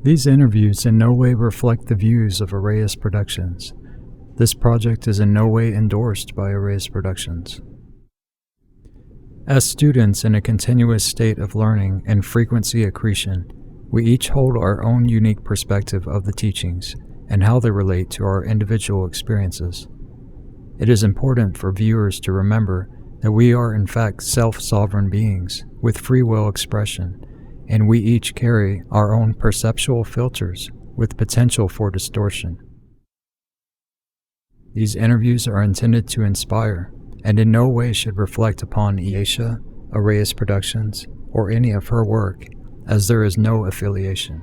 These interviews in no way reflect the views of Arrayas Productions. This project is in no way endorsed by Arrayas Productions. As students in a continuous state of learning and frequency accretion, we each hold our own unique perspective of the teachings and how they relate to our individual experiences. It is important for viewers to remember that we are in fact self-sovereign beings with free will expression, and we each carry our own perceptual filters with potential for distortion. These interviews are intended to inspire, and in no way should reflect upon Elaisa, Arrayas Productions, or any of her work, as there is no affiliation.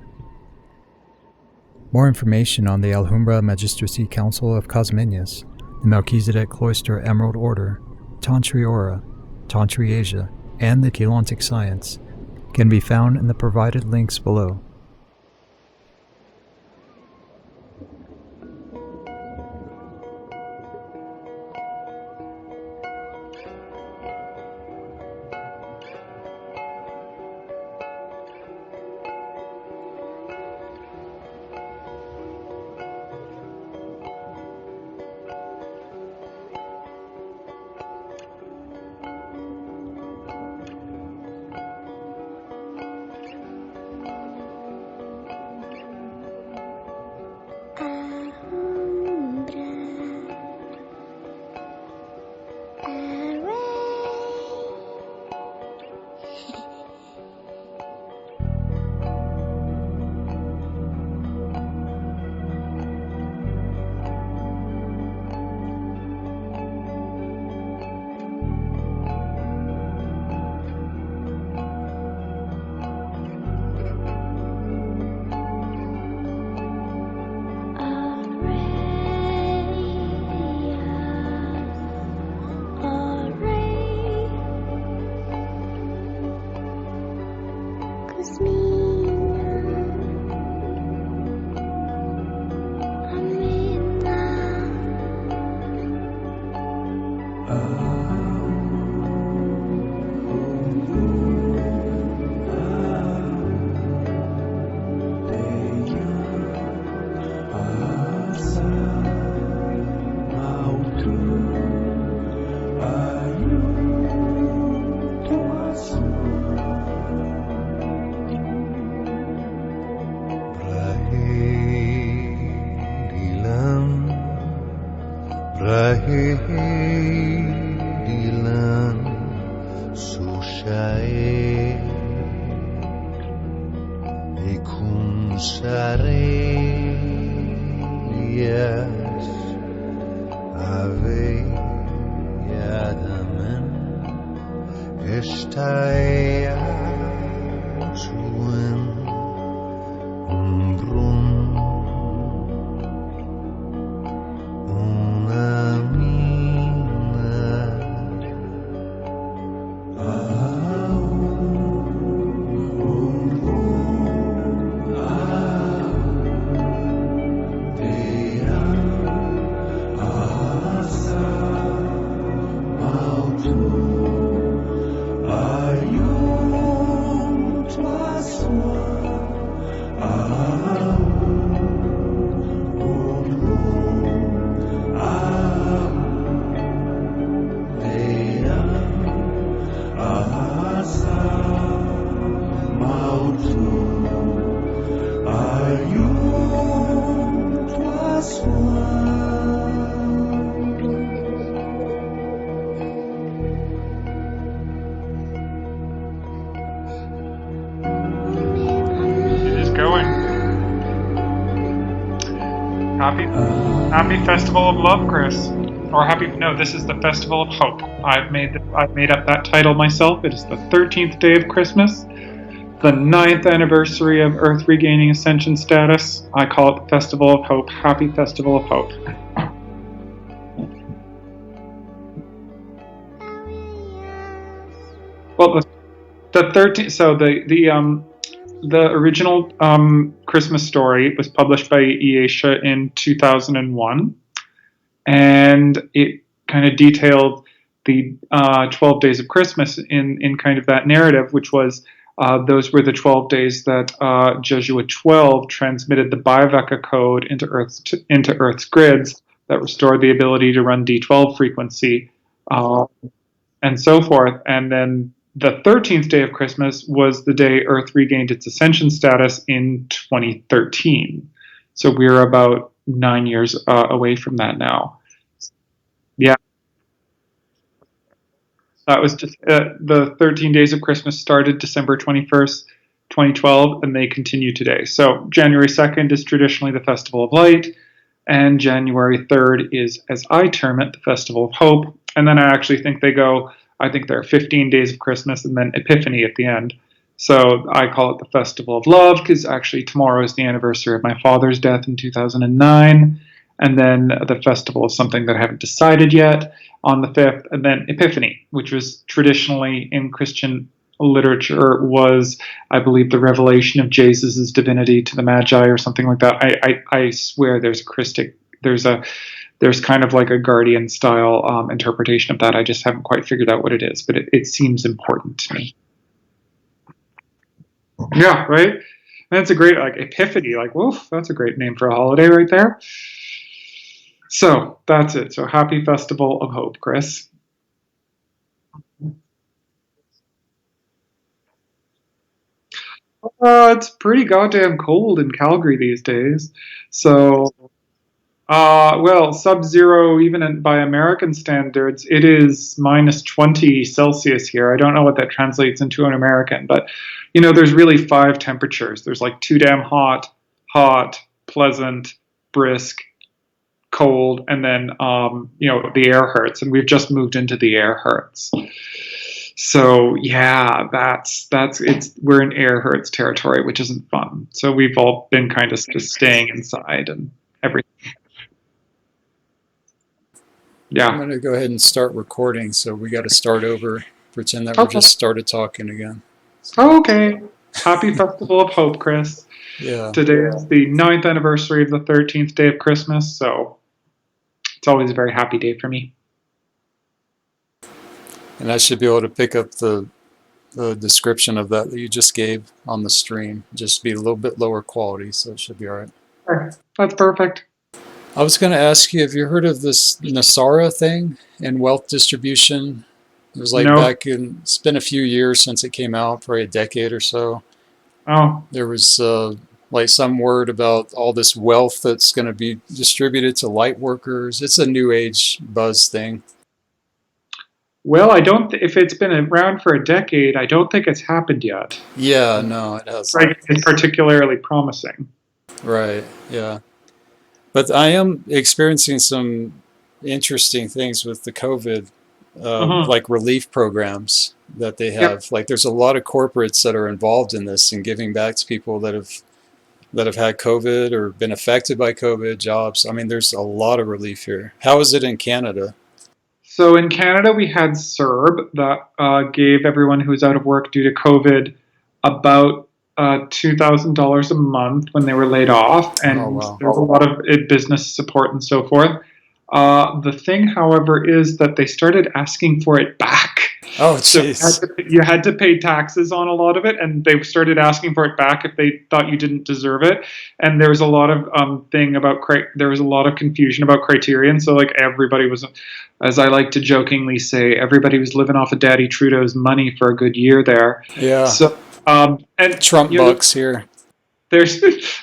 More information on the Alhambra Magistracy Council of Cosminius, the Melchizedek Cloister Emerald Order, Tantriora, Tantri Asia, and the Keylontic Science can be found in the provided links below. Happy Festival of Love, Chris. Or this is the Festival of Hope. I've made up that title myself. It is the 13th day of Christmas, the 9th anniversary of Earth regaining ascension status. I call it the Festival of Hope. Happy Festival of Hope. Well, the 13th. So the original Christmas story was published by Elaisa in 2001, and it kind of detailed the 12 days of Christmas in kind of that narrative, which was Those were the 12 days that Jesuit 12 transmitted the Biveka code into Earth's grids that restored the ability to run D12 frequency, and so forth. And then the 13th day of Christmas was the day Earth regained its ascension status in 2013. So we're about 9 years away from that now. Yeah. That was just the 13 days of Christmas started December 21st, 2012, and they continue today. So January 2nd is traditionally the Festival of Light, and January 3rd is, as I term it, the Festival of Hope. And then I actually think I think there are 15 days of Christmas and then Epiphany at the end. So I call it the Festival of Love because actually tomorrow is the anniversary of my father's death in 2009. And then the festival is something that I haven't decided yet on the 5th. And then Epiphany, which was traditionally in Christian literature, was, I believe, the revelation of Jesus' divinity to the Magi or something like that. I swear there's kind of like a Guardian style interpretation of that. I just haven't quite figured out what it is, but it seems important to me. Yeah, right? And that's a great, like, Epiphany, like, woof, that's a great name for a holiday right there. So that's it. So happy Festival of Hope, Chris. It's pretty goddamn cold in Calgary these days. So, well, sub-zero, even by American standards, it is minus 20 Celsius here. I don't know what that translates into in American, but, there's really 5 temperatures. There's like too damn hot, pleasant, brisk, cold, and then the air hurts, and we've just moved into the air hurts. So yeah, we're in air hurts territory, which isn't fun. So we've all been kind of just staying inside and everything. Yeah. I'm going to go ahead and start recording, so we got to start over, pretend that we just started talking again. Okay. Happy Festival of Hope, Chris. Yeah. Today is the 9th anniversary of the 13th day of Christmas, so it's always a very happy day for me. And I should be able to pick up the description of that you just gave on the stream. Just be a little bit lower quality, so it should be all right. Sure. That's perfect. I was going to ask you, have you heard of this Nasara thing in wealth distribution? It was like back in, it's been a few years since it came out, probably a decade or so. Oh. There was like some word about all this wealth that's going to be distributed to light workers. It's a new age buzz thing. Well, if it's been around for a decade, I don't think it's happened yet. Yeah, no, it hasn't. Right, it's particularly promising. Right, yeah. But I am experiencing some interesting things with the COVID, like relief programs that they have. Yep. Like there's a lot of corporates that are involved in this and giving back to people that have had COVID or been affected by COVID, jobs. I mean, there's a lot of relief here. How is it in Canada? So in Canada, we had CERB that gave everyone who was out of work due to COVID about $2,000 a month when they were laid off, and there was a lot of business support and so forth. The thing, however, is that they started asking for it back. Oh, jeez. So you had to pay taxes on a lot of it, and they started asking for it back if they thought you didn't deserve it. And there was a lot of there was a lot of confusion about criterion. So like everybody was, as I like to jokingly say, everybody was living off of Daddy Trudeau's money for a good year there. Yeah. So and Trump bucks here. There's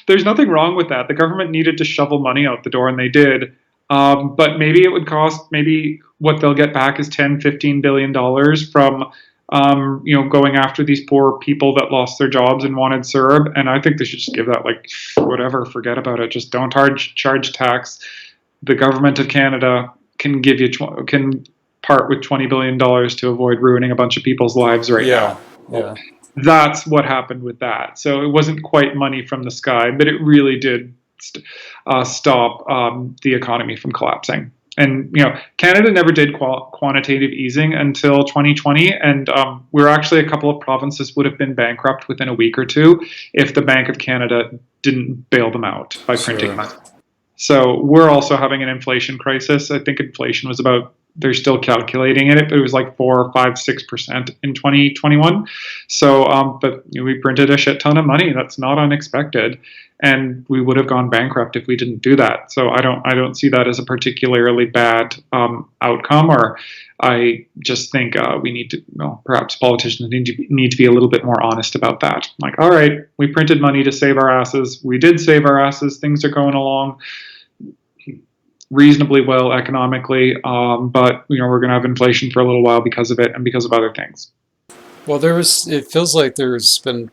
nothing wrong with that. The government needed to shovel money out the door, and they did. But maybe it would cost, maybe what they'll get back is $10-15 billion from, going after these poor people that lost their jobs and wanted CERB. And I think they should just give that, like, whatever, forget about it. Just don't charge tax. The government of Canada can can part with $20 billion to avoid ruining a bunch of people's lives now. Yeah. That's what happened with that. So it wasn't quite money from the sky, but it really did stop the economy from collapsing. And Canada never did quantitative easing until 2020, and we're actually a couple of provinces would have been bankrupt within a week or two if the Bank of Canada didn't bail them out by printing money. So we're also having an inflation crisis. I think inflation was about they're still calculating it, but it was like 4, 5, 6% in 2021. So, but we printed a shit ton of money. That's not unexpected, and we would have gone bankrupt if we didn't do that. So I don't see that as a particularly bad outcome. Or I just think we need to, perhaps politicians need to be a little bit more honest about that. Like, all right, we printed money to save our asses. We did save our asses. Things are going along reasonably well economically, but we're going to have inflation for a little while because of it and because of other things. Well, it feels like there's been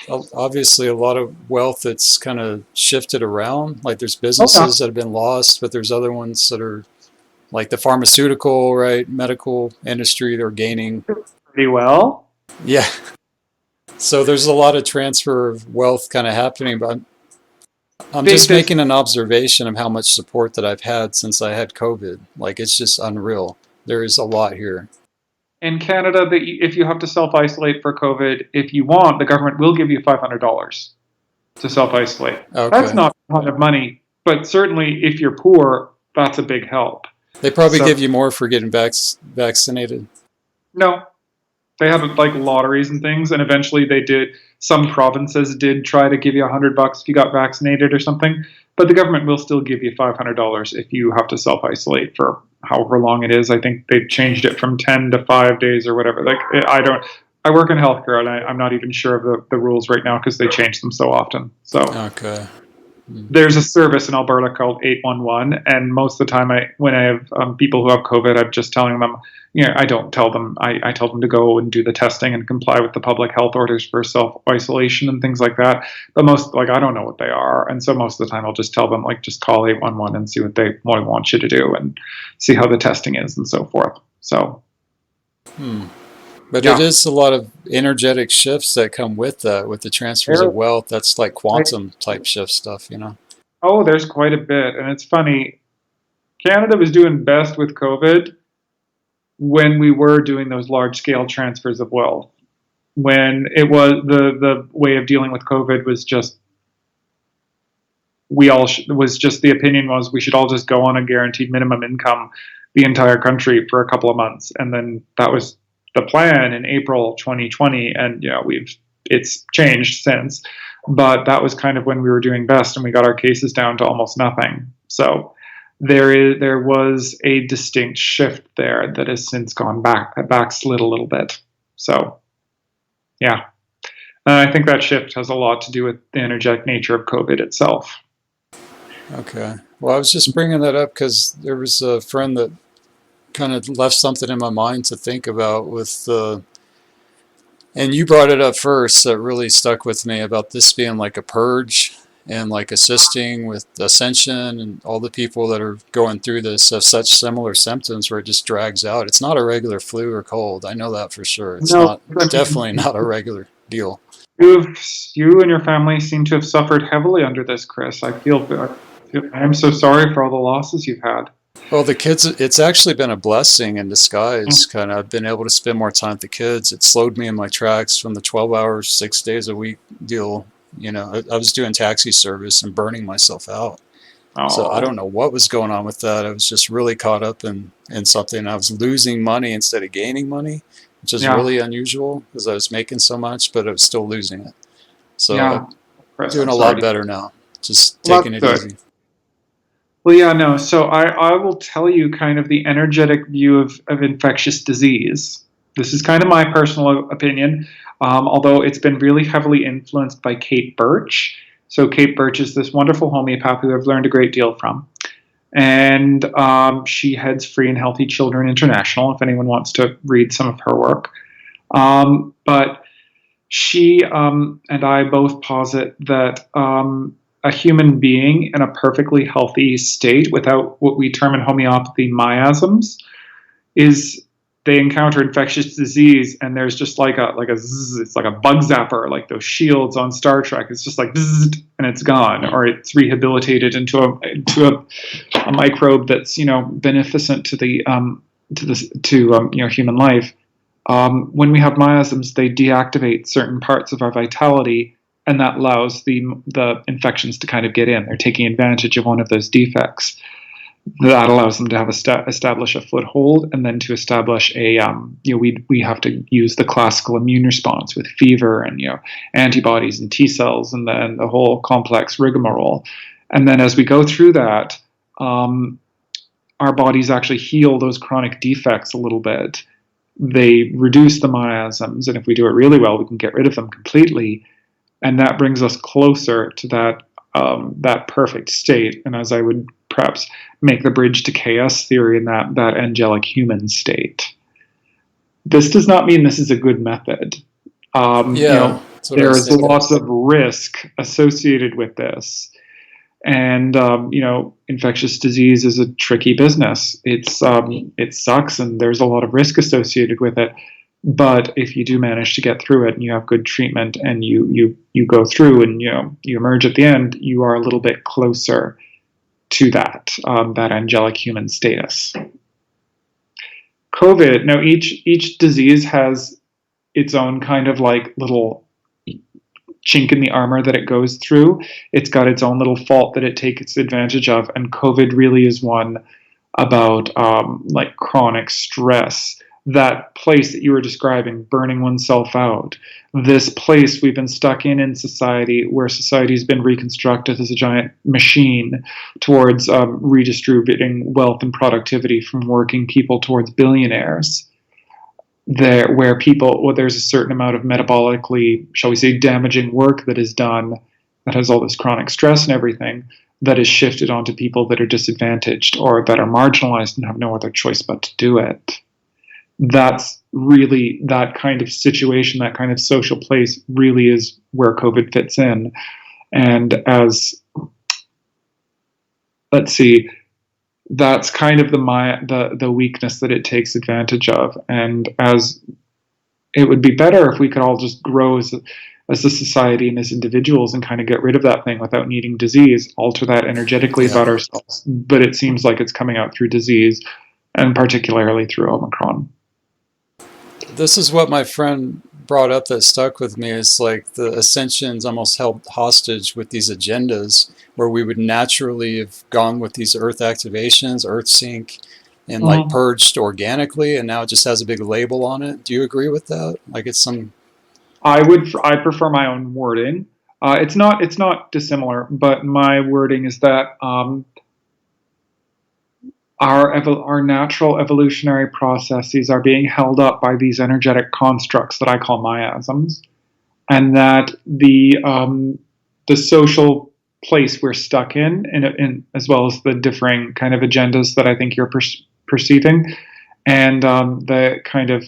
obviously a lot of wealth that's kind of shifted around. Like there's businesses that have been lost, but there's other ones that are like the pharmaceutical, right, medical industry, they're gaining pretty well. Yeah. So there's a lot of transfer of wealth kind of happening, but I'm just making an observation of how much support that I've had since I had COVID. Like, it's just unreal. There is a lot here. In Canada, if you have to self-isolate for COVID, if you want, the government will give you $500 to self-isolate. Okay. That's not a lot of money, but certainly if you're poor, that's a big help. They probably give you more for getting vaccinated. No. They have like lotteries and things, and eventually some provinces did try to give you $100 if you got vaccinated or something, but the government will still give you $500 if you have to self-isolate for however long it is. I think they've changed it from 10 to 5 days or whatever. Like, I work in healthcare, and I'm not even sure of the rules right now because they change them so often. So okay. There's a service in Alberta called 811, and most of the time when I have people who have COVID, I'm just telling them, I don't tell them. I tell them to go and do the testing and comply with the public health orders for self-isolation and things like that. But I don't know what they are. And so most of the time I'll just tell them, just call 811 and see what they want you to do and see how the testing is and so forth. So. But It is a lot of energetic shifts that come with that, with the transfers of wealth. That's like quantum type shift stuff, Oh, there's quite a bit. And it's funny. Canada was doing best with COVID when we were doing those large-scale transfers of wealth. When it was the way of dealing with COVID was just, the opinion was we should all just go on a guaranteed minimum income, the entire country, for a couple of months. And then that was the plan in April 2020, and it's changed since, but that was kind of when we were doing best, and we got our cases down to almost nothing. So there was a distinct shift there that has since gone backslid a little bit. So yeah, and I think that shift has a lot to do with the energetic nature of COVID itself. Okay, well, I was just bringing that up because there was a friend that kind of left something in my mind to think about and you brought it up first, that really stuck with me, about this being like a purge and like assisting with ascension, and all the people that are going through this have such similar symptoms where it just drags out. It's not a regular flu or cold. I know that for sure. It's definitely not a regular deal. You and your family seem to have suffered heavily under this, Chris. I'm so sorry for all the losses you've had. Well, the kids, it's actually been a blessing in disguise. Kind of, I've been able to spend more time with the kids. It slowed me in my tracks from the 12 hours, 6 days a week deal. I was doing taxi service and burning myself out. So I don't know what was going on with that. I was just really caught up in something. I was losing money instead of gaining money, which is really unusual because I was making so much, but I was still losing it. So I'm doing a lot better now, just taking it easy. Well, yeah, no. So I will tell you kind of the energetic view of infectious disease. This is kind of my personal opinion, although it's been really heavily influenced by Kate Birch. So Kate Birch is this wonderful homeopath who I've learned a great deal from. And she heads Free and Healthy Children International, if anyone wants to read some of her work. But she and I both posit that a human being in a perfectly healthy state without what we term in homeopathy miasms they encounter infectious disease, and there's just like a zzz, it's like a bug zapper, like those shields on Star Trek. It's just like zzz, and it's gone, or it's rehabilitated into a microbe that's beneficent to human life. When we have miasms, they deactivate certain parts of our vitality, and that allows the infections to kind of get in. They're taking advantage of one of those defects. that allows them to have establish a foothold, and then to establish a we have to use the classical immune response with fever and antibodies and T cells and the whole complex rigmarole. And then as we go through that, our bodies actually heal those chronic defects a little bit. They reduce the miasms, and if we do it really well, we can get rid of them completely, and that brings us closer to that perfect state. And as I would perhaps make the bridge to chaos theory in that angelic human state. This does not mean this is a good method. There is lots of risk associated with this. And infectious disease is a tricky business. It sucks, and there's a lot of risk associated with it. But if you do manage to get through it, and you have good treatment, and you go through, and you emerge at the end, you are a little bit closer to that angelic human status. COVID. Now, each disease has its own kind of like little chink in the armor that it goes through. It's got its own little fault that it takes advantage of, and COVID really is one about like chronic stress. That place that you were describing, burning oneself out, this place we've been stuck in society, where society's been reconstructed as a giant machine towards redistributing wealth and productivity from working people towards billionaires. Where there's a certain amount of metabolically, shall we say, damaging work that is done, that has all this chronic stress and everything, that is shifted onto people that are disadvantaged or that are marginalized and have no other choice but to do it. That's really, that kind of situation, that kind of social place really is where COVID fits in. And that's kind of the weakness that it takes advantage of. And as it would be better if we could all just grow as a society and as individuals and kind of get rid of that thing without needing disease, alter that energetically about ourselves. But it seems like it's coming out through disease, and particularly through Omicron. This is what my friend brought up that stuck with me, is like the Ascension's almost held hostage with these agendas, where we would naturally have gone with these earth activations, earth sync, and like purged organically, and now it just has a big label on it. Do you agree with that? Like it's some... I prefer my own wording. It's not dissimilar, but my wording is that our natural evolutionary processes are being held up by these energetic constructs that I call miasms, and that the social place we're stuck in, as well as the differing kind of agendas that I think you're perceiving, and the kind of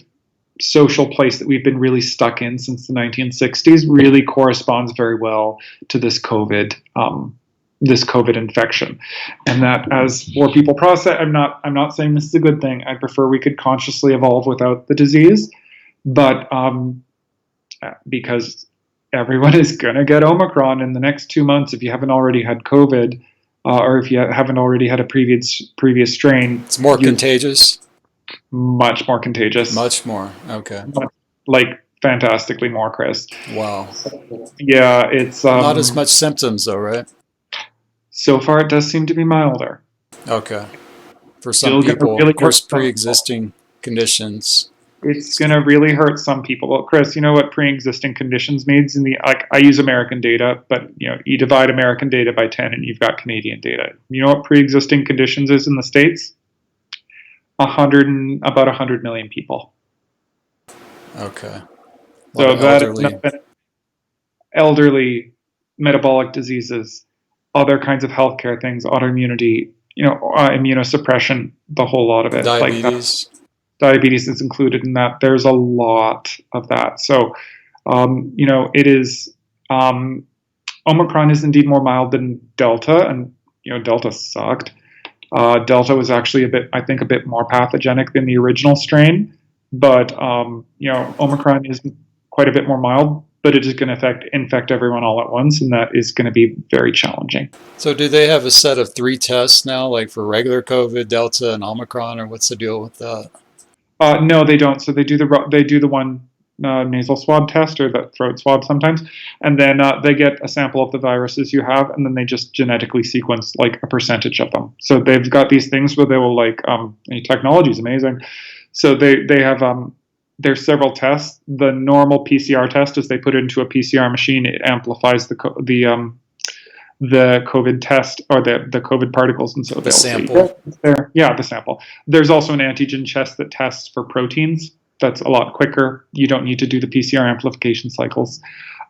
social place that we've been really stuck in since the 1960s really corresponds very well to this COVID infection. And that as more people process, I'm not saying this is a good thing. I prefer we could consciously evolve without the disease, but because everyone is going to get Omicron in the next 2 months if you haven't already had COVID, or if you haven't already had a previous strain. It's more contagious? Much more contagious. Much more, okay. Like fantastically more, Chris. Wow. Yeah, it's... not as much symptoms though, right? So far, it does seem to be milder. Okay. For some people, really, of course, pre-existing conditions. It's going to really hurt some people. Well, Chris, you know what pre-existing conditions means? I use American data, but you divide American data by 10 and you've got Canadian data. You know what pre-existing conditions is in the States? About 100 million people. Okay. So that elderly, metabolic diseases, other kinds of healthcare things, autoimmunity, immunosuppression, the whole lot of it. Diabetes. Diabetes is included in that. There's a lot of that. So, it is, Omicron is indeed more mild than Delta, and, Delta sucked. Delta was actually a bit more pathogenic than the original strain, but, Omicron is quite a bit more mild, but it is going to infect everyone all at once, and that is going to be very challenging. So do they have a set of 3 tests now, like for regular COVID, Delta, and Omicron, or what's the deal with that? No, they don't. So they do the one nasal swab test or the throat swab sometimes, and then they get a sample of the viruses you have, and then they just genetically sequence like a percentage of them. So they've got these things where they will technology is amazing. So they have there's several tests. The normal PCR test is they put it into a PCR machine. It amplifies the COVID test or the COVID particles, and so the sample. The sample. There's also an antigen test that tests for proteins. That's a lot quicker. You don't need to do the PCR amplification cycles.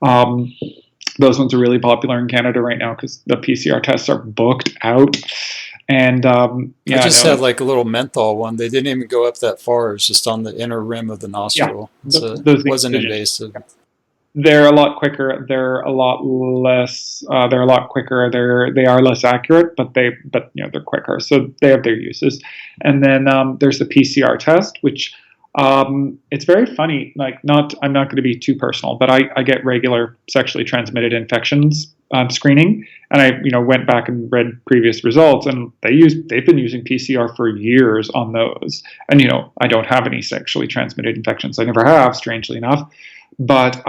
Those ones are really popular in Canada right now because the PCR tests are booked out. And I just had like a little menthol one. They didn't even go up that far. It was just on the inner rim of the nostril. Yeah, it wasn't invasive. They're a lot quicker. They're a lot less. They're a lot quicker. They are less accurate, but they're quicker. So they have their uses. And then there's the PCR test, which it's very funny. I'm not going to be too personal, but I get regular sexually transmitted infections screening, and I went back and read previous results, and they've been using PCR for years on those. And I don't have any sexually transmitted infections. I never have, strangely enough. But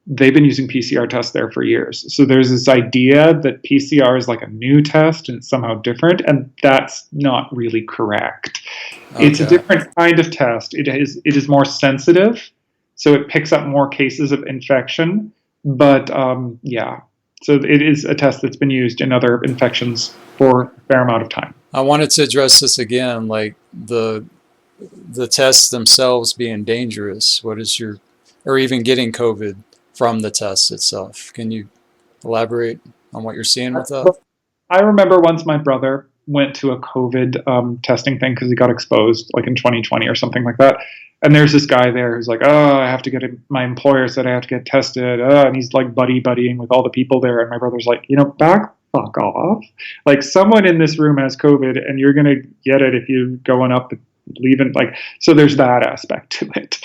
they've been using PCR tests there for years. So there's this idea that PCR is like a new test and it's somehow different, and that's not really correct. Okay. It's a different kind of test. It is more sensitive, so it picks up more cases of infection. But so it is a test that's been used in other infections for a fair amount of time. I wanted to address this again, like the tests themselves being dangerous. Or even getting COVID from the test itself. Can you elaborate on what you're seeing with that? I remember once my brother went to a COVID testing thing because he got exposed like in 2020 or something like that. And there's this guy there who's like, I have to get it. My employer said I have to get tested. And he's like buddying with all the people there. And my brother's like, fuck off. Like, someone in this room has COVID and you're going to get it if you're going up and leaving. Like, so there's that aspect to it.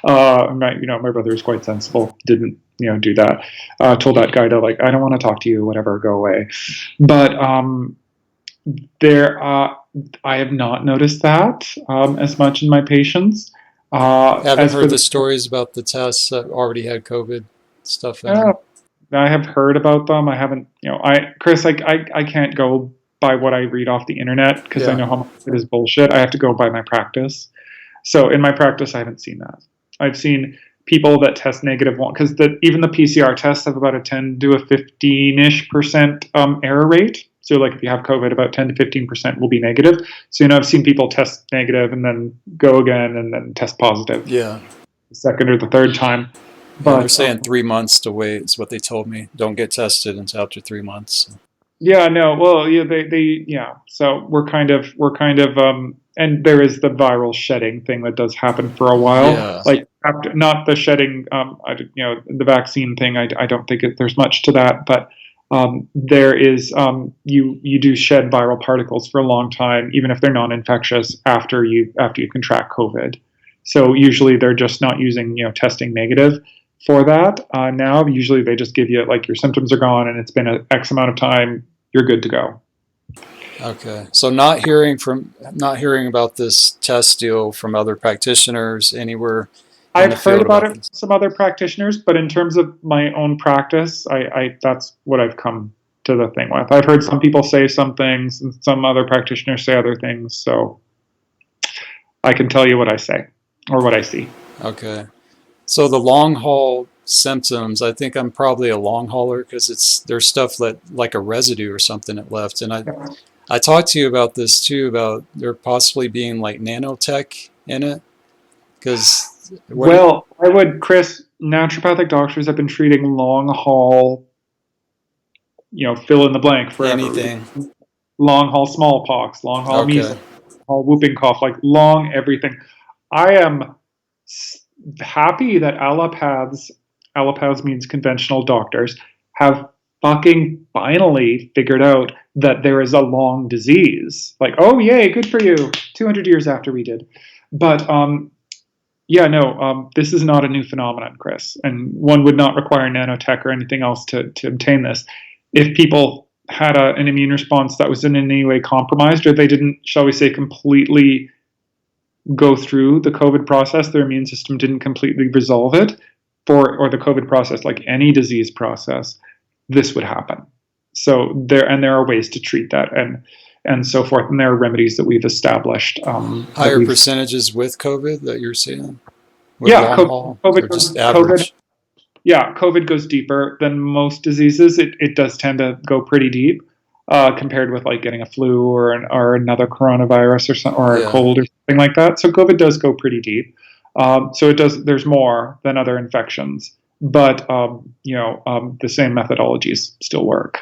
My brother was quite sensible, didn't do that. Told that guy to I don't want to talk to you, whatever, go away. But I have not noticed that as much in my patients. Haven't heard the stories about the tests that already had COVID stuff in them. I have heard about them. I haven't, Chris, I can't go by what I read off the internet because I know how much it is bullshit. I have to go by my practice. So in my practice, I haven't seen that. I've seen people that test negative because even the PCR tests have about a 10 to a 15-ish% error rate. So if you have COVID, about 10 to 15% will be negative. So I've seen people test negative and then go again and then test positive. Yeah. The second or the third time. But they're saying 3 months to wait is what they told me. Don't get tested until after 3 months. Yeah, no. Well, So we're kind of and there is the viral shedding thing that does happen for a while. Yeah. After, not the shedding, the vaccine thing. I don't think there's much to that, but there is you do shed viral particles for a long time, even if they're non-infectious after you contract COVID. So usually they're just not using testing negative for that. Now usually they just give you your symptoms are gone and it's been an X amount of time, you're good to go. Okay, so not hearing about this test deal from other practitioners anywhere. I've heard about it from some other practitioners, but in terms of my own practice, I that's what I've come to the thing with. I've heard some people say some things and some other practitioners say other things, so I can tell you what I say or what I see. Okay. So the long haul symptoms, I think I'm probably a long hauler because there's stuff like a residue or something that left. And I talked to you about this too, about there possibly being nanotech in it. Chris, naturopathic doctors have been treating long haul, fill in the blank forever. Anything. Long haul smallpox, long haul measles, long haul whooping cough, long everything. I am happy that allopaths means conventional doctors, have fucking finally figured out that there is a long disease. Oh yay, good for you. 200 years after we did. But this is not a new phenomenon, Chris, and one would not require nanotech or anything else to obtain this. If people had an immune response that was in any way compromised, or they didn't, shall we say, completely go through the COVID process, their immune system didn't completely resolve it, or the COVID process, like any disease process, this would happen. So there are ways to treat that, and so forth, and there are remedies that we've established. Higher percentages with COVID that you're seeing? With yeah, long haul, or just average? COVID goes deeper than most diseases. It does tend to go pretty deep, compared with like getting a flu or another coronavirus or a cold or something like that. So COVID does go pretty deep. So it does. There's more than other infections, but the same methodologies still work.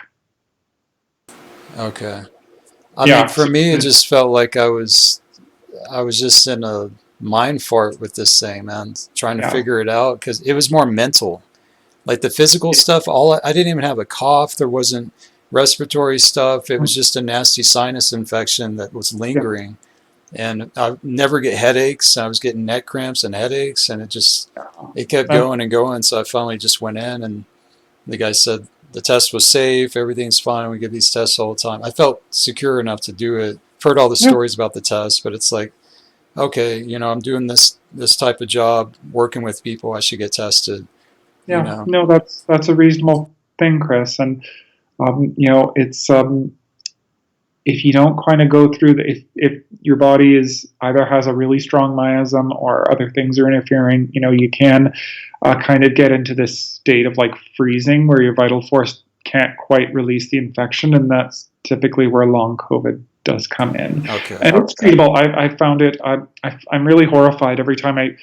Okay. I mean, for me, it just felt like I was just in a mind fart with this thing, man, trying to figure it out, because it was more mental. Like the physical stuff, I didn't even have a cough. There wasn't respiratory stuff. It was just a nasty sinus infection that was lingering. And I never get headaches. I was getting neck cramps and headaches, and it kept going and going. So I finally just went in, and the guy said the test was safe. Everything's fine. We give these tests all the time. I felt secure enough to do it. I've heard all the stories about the test, but it's like, okay, I'm doing this type of job, working with people. I should get tested. Yeah, no, that's a reasonable thing, Chris. And it's if you don't kind of go through if your body either has a really strong miasm or other things are interfering, you can kind of get into this state of like freezing where your vital force can't quite release the infection, and that's typically where long COVID does come in. Okay. And it's treatable. I found it. I'm really horrified every time I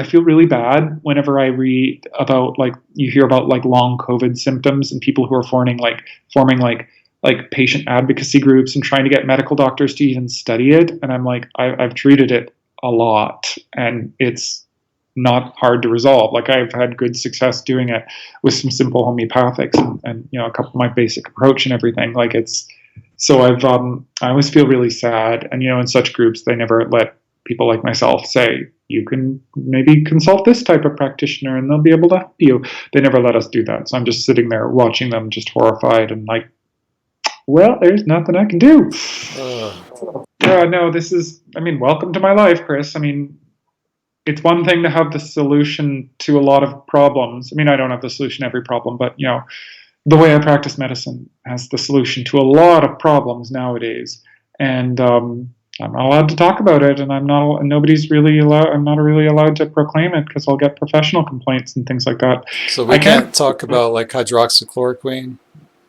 feel really bad whenever I read about, like, you hear about like long COVID symptoms and people who are forming patient advocacy groups and trying to get medical doctors to even study it. And I'm like, I've treated it a lot, and it's not hard to resolve. Like, I've had good success doing it with some simple homeopathics and a couple of my basic approach and everything. Like, so I always feel really sad. And, in such groups, they never let people like myself say, you can maybe consult this type of practitioner and they'll be able to help you. They never let us do that. So I'm just sitting there watching them, just horrified and like, well, there's nothing I can do. No, welcome to my life, Chris. I mean, it's one thing to have the solution to a lot of problems. I mean, I don't have the solution to every problem, but, the way I practice medicine has the solution to a lot of problems nowadays. And I'm not allowed to talk about it, and I'm not really allowed to proclaim it because I'll get professional complaints and things like that. So we can't talk about like hydroxychloroquine,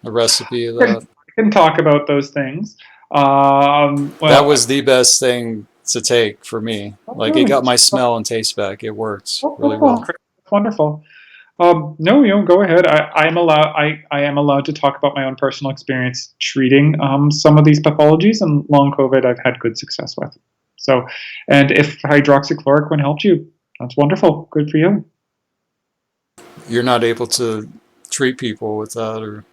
a recipe of that. I can talk about those things. That was the best thing to take for me. Like, it got my smell and taste back. It works really well. That's wonderful. No, go ahead. I am allowed to talk about my own personal experience treating some of these pathologies, and long COVID I've had good success with. So, and if hydroxychloroquine helped you, that's wonderful. Good for you. You're not able to treat people with that, or?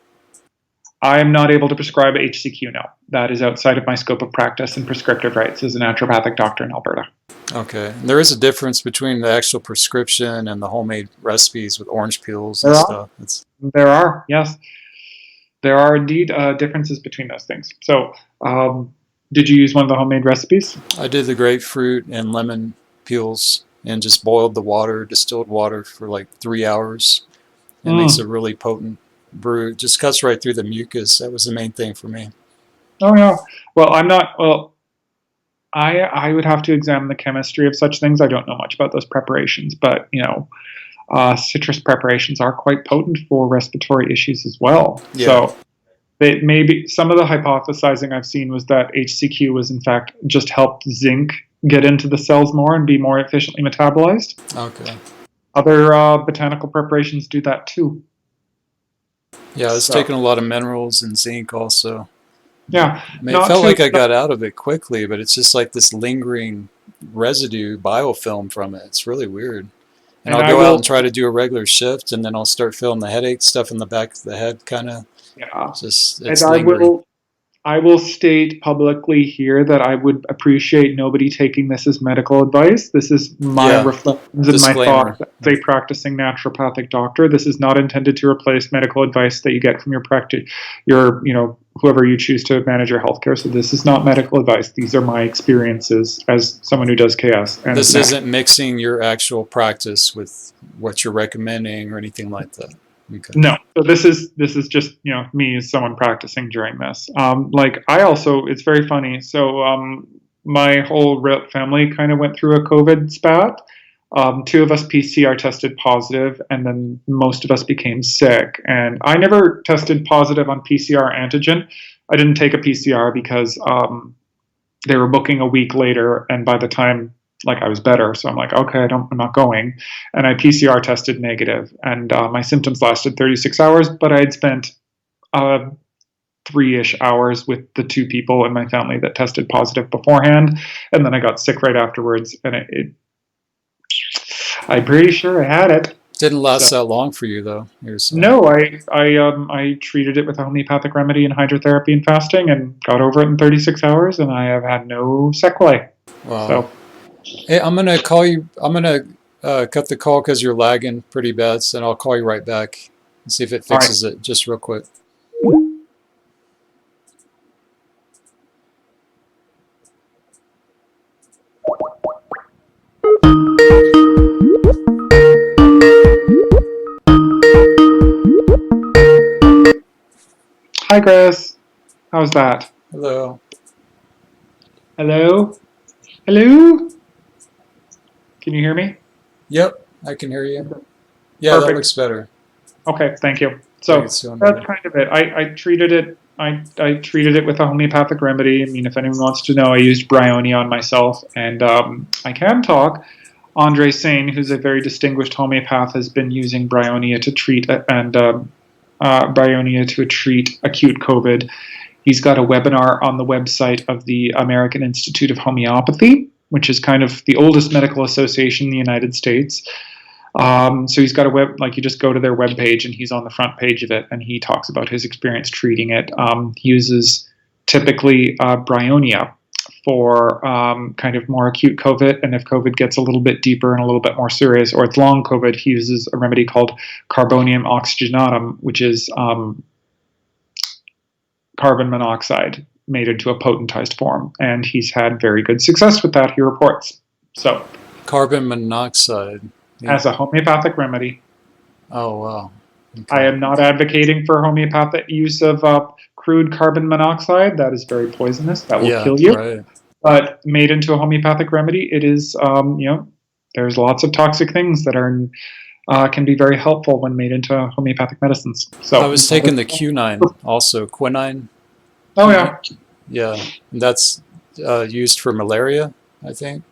I am not able to prescribe HCQ now. That is outside of my scope of practice and prescriptive rights as a naturopathic doctor in Alberta. Okay. There is a difference between the actual prescription and the homemade recipes with orange peels and stuff. There are, yes. There are indeed differences between those things. So, did you use one of the homemade recipes? I did the grapefruit and lemon peels and just boiled the water, distilled water, for like 3 hours. It makes a really potent brew. It just cuts right through the mucus. That was the main thing for me. Oh, yeah. Well, I would have to examine the chemistry of such things. I don't know much about those preparations, but, citrus preparations are quite potent for respiratory issues as well. Yeah. So maybe some of the hypothesizing I've seen was that HCQ was in fact just helped zinc get into the cells more and be more efficiently metabolized. Okay. Other botanical preparations do that too. Yeah, it's taking a lot of minerals and zinc also. Yeah. I mean, it felt like I got out of it quickly, but it's just like this lingering residue biofilm from it. It's really weird. And I'll go out and try to do a regular shift, and then I'll start feeling the headache stuff in the back of the head, kind of. Yeah. It's lingering. I will state publicly here that I would appreciate nobody taking this as medical advice. This is my reflections and my thoughts as a practicing naturopathic doctor. This is not intended to replace medical advice that you get from your whoever you choose to manage your healthcare. So this is not medical advice. These are my experiences as someone who does KS. And this isn't mixing your actual practice with what you're recommending or anything like that. Okay. No. So this is just, me as someone practicing during this. It's very funny. So my whole family kind of went through a COVID spat. 2 of us PCR tested positive, and then most of us became sick. And I never tested positive on PCR antigen. I didn't take a PCR because they were booking a week later, and by the time I was better, so I'm like, okay, I'm not going. And I PCR tested negative, and my symptoms lasted 36 hours, but I had spent 3-ish hours with the 2 people in my family that tested positive beforehand, and then I got sick right afterwards, and I'm pretty sure I had it. Didn't last that long for you, though. No, I treated it with a homeopathic remedy and hydrotherapy and fasting, and got over it in 36 hours, and I have had no sequelae. Wow. So, hey, I'm gonna call you. I'm gonna cut the call because you're lagging pretty bad, and I'll call you right back and see if it fixes it, just real quick. hi, Chris. How's that? Hello. Hello? Hello? Can you hear me? Yep, I can hear you. Yeah, Perfect. That looks better. Okay, thank you. So that's kind of it. I treated it. I treated it with a homeopathic remedy. I mean, if anyone wants to know, I used Bryonia on myself, and I can talk. Andre Sain, who's a very distinguished homeopath, has been using Bryonia to treat acute COVID. He's got a webinar on the website of the American Institute of Homeopathy, which is kind of the oldest medical association in the United States. So he's got a you just go to their webpage and he's on the front page of it, and he talks about his experience treating it. He uses typically Bryonia for kind of more acute COVID, and if COVID gets a little bit deeper and a little bit more serious, or it's long COVID, he uses a remedy called carbonium oxygenatum, which is carbon monoxide made into a potentized form, and he's had very good success with that, he reports. So carbon monoxide as a homeopathic remedy. Oh, wow. Okay. I am not advocating for homeopathic use of crude carbon monoxide. That is very poisonous. That will kill you. Right. But made into a homeopathic remedy, it is, there's lots of toxic things that are can be very helpful when made into homeopathic medicines. So I was taking the Quinine also. Quinine. Oh, yeah. Yeah. And that's used for malaria, I think.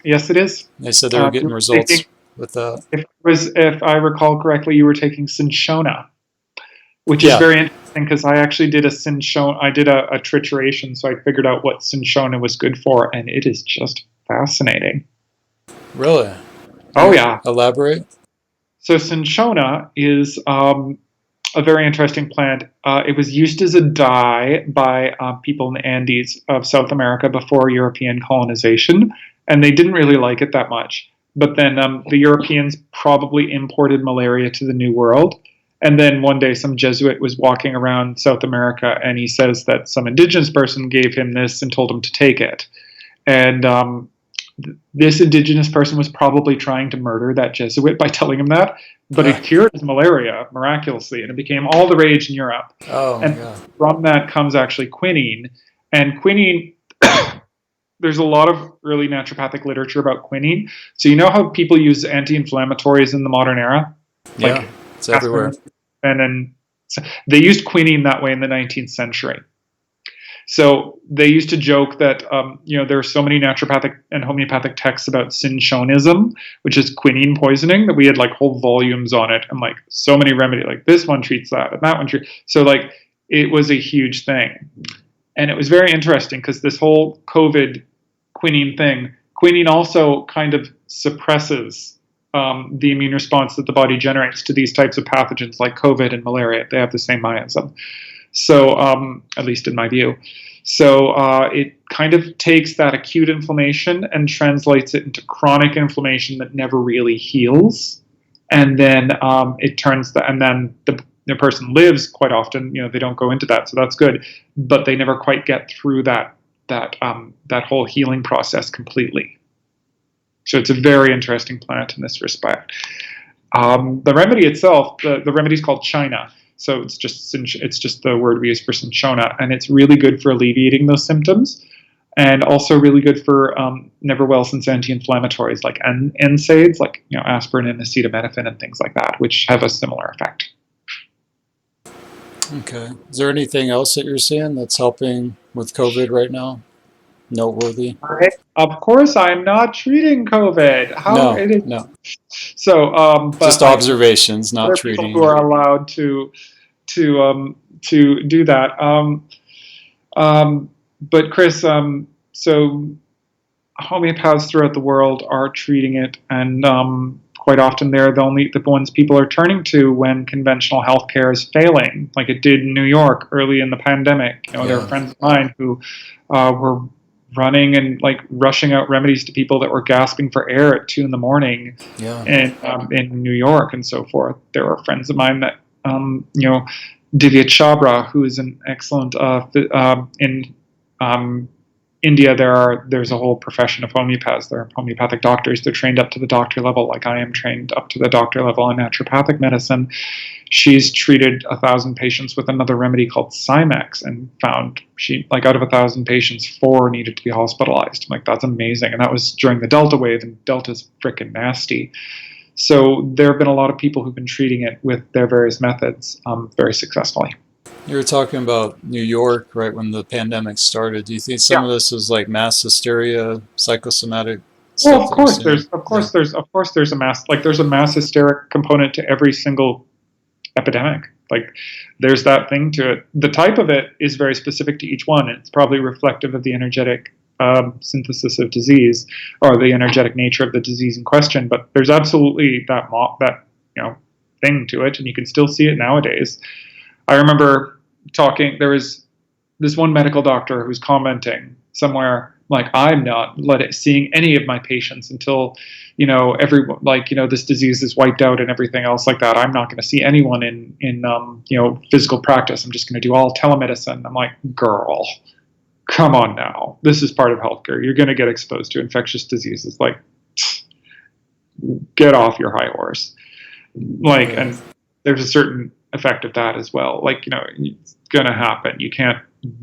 Yes, it is. They said they were getting results with that. If I recall correctly, you were taking cinchona, which is very interesting because I actually did a trituration, so I figured out what cinchona was good for, and it is just fascinating. Really? Oh, yeah. Elaborate? So cinchona is a very interesting plant. It was used as a dye by people in the Andes of South America before European colonization, and they didn't really like it that much. But then the Europeans probably imported malaria to the New World. And then one day some Jesuit was walking around South America, and he says that some indigenous person gave him this and told him to take it. And this indigenous person was probably trying to murder that Jesuit by telling him that. But it cured his malaria miraculously, and it became all the rage in Europe. And from that comes actually quinine. And quinine... There's a lot of early naturopathic literature about quinine. So you know how people use anti-inflammatories in the modern era? Yeah, it's everywhere. And then they used quinine that way in the 19th century. So they used to joke that there are so many naturopathic and homeopathic texts about cinchonism, which is quinine poisoning, that we had whole volumes on it, and so many remedies. This one treats that, and that one treats. So it was a huge thing, and it was very interesting because this whole COVID quinine thing, quinine also kind of suppresses the immune response that the body generates to these types of pathogens like COVID and malaria. They have the same mechanism. So, at least in my view. So it kind of takes that acute inflammation and translates it into chronic inflammation that never really heals. And then it turns and then the the person lives quite often, they don't go into that, so that's good, but they never quite get through that whole healing process completely. So it's a very interesting plant in this respect. The remedy itself, the remedy is called China. So it's just the word we use for cinchona, and it's really good for alleviating those symptoms, and also really good for never well since anti-inflammatories like NSAIDs, like aspirin and acetaminophen and things like that, which have a similar effect. Okay. Is there anything else that you're seeing that's helping with COVID right now? Noteworthy? Of course, I'm not treating COVID. No. So, but just observations, not treating. People who are allowed to do that. But Chris, so homeopaths throughout the world are treating it, and quite often they're the ones people are turning to when conventional healthcare is failing, like it did in New York early in the pandemic. There are friends of mine who were running and like rushing out remedies to people that were gasping for air at 2 a.m. And in New York and so forth. There are friends of mine that Divya Chabra, who is an excellent in India. There's a whole profession of homeopaths. They're homeopathic doctors. They're trained up to the doctor level, like I am trained up to the doctor level in naturopathic medicine. She's treated 1,000 patients with another remedy called Cymex, and found out of 1,000 patients, 4 needed to be hospitalized. Like, that's amazing. And that was during the Delta wave, and Delta's freaking nasty. So there have been a lot of people who've been treating it with their various methods very successfully. You were talking about New York, right, when the pandemic started. Do you think some of this was like mass hysteria, psychosomatic stuff? Well, of course there's a mass hysteric component to every single epidemic. Like, there's that thing to it. The type of it is very specific to each one. It's probably reflective of the energetic synthesis of disease, or the energetic nature of the disease in question. But there's absolutely that thing to it, and you can still see it nowadays. I remember there was this one medical doctor who's commenting somewhere, like, I'm not seeing any of my patients until, this disease is wiped out and everything else like that. I'm not going to see anyone in physical practice. I'm just going to do all telemedicine. I'm like, girl, come on now. This is part of healthcare. You're going to get exposed to infectious diseases. Like, get off your high horse. Like, and there's a certain effect of that as well. Like, it's going to happen. You can't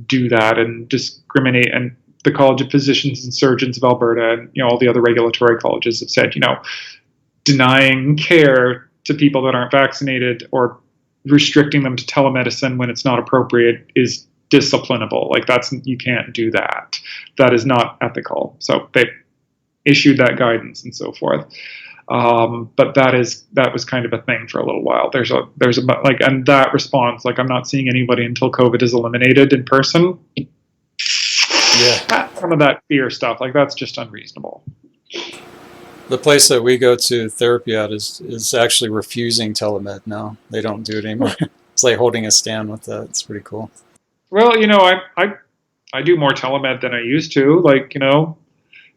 do that and discriminate. And the College of Physicians and Surgeons of Alberta and all the other regulatory colleges have said, denying care to people that aren't vaccinated or restricting them to telemedicine when it's not appropriate is disciplinable. Like, you can't do that. That is not ethical. So they issued that guidance and so forth. But that was kind of a thing for a little while. And that response, like, I'm not seeing anybody until COVID is eliminated in person. Yeah. Some of that fear stuff, like, that's just unreasonable. The place that we go to therapy at is actually refusing telemed now. They don't do it anymore. It's like holding a stand with that. It's pretty cool. Well, I do more telemed than I used to. Like,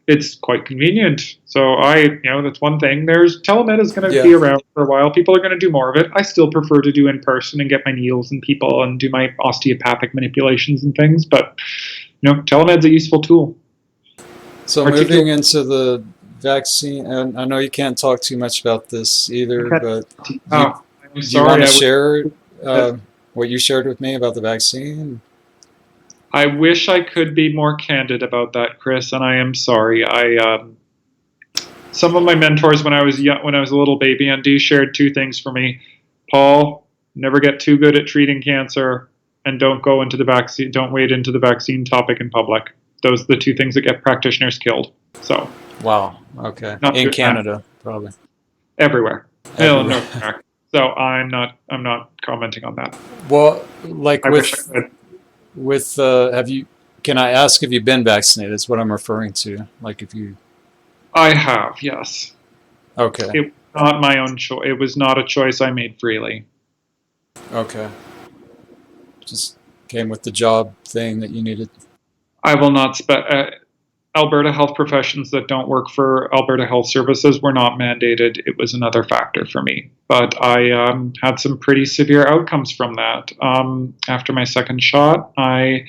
it's quite convenient. So that's one thing. Telemed is going to be around for a while. People are going to do more of it. I still prefer to do in person and get my needles in people and do my osteopathic manipulations and things. But, telemed's a useful tool. So moving into the vaccine, and I know you can't talk too much about this either, but do you want to share what you shared with me about the vaccine? I wish I could be more candid about that, Chris, and I am sorry. Some of my mentors when I was a little baby ND shared 2 things for me. Paul, never get too good at treating cancer, and don't wade into the vaccine topic in public. Those are the 2 things that get practitioners killed. So. Wow. Okay. In Canada, probably. Everywhere. No. So I'm not commenting on that. Well, like can I ask if you've been vaccinated? Is what I'm referring to. Like, if you. I have, yes. Okay. It was not my own choice. It was not a choice I made freely. Okay. Just came with the job thing that you needed. I will not Alberta health professions that don't work for Alberta Health Services were not mandated. It was another factor for me. But I had some pretty severe outcomes from that. After my second shot, I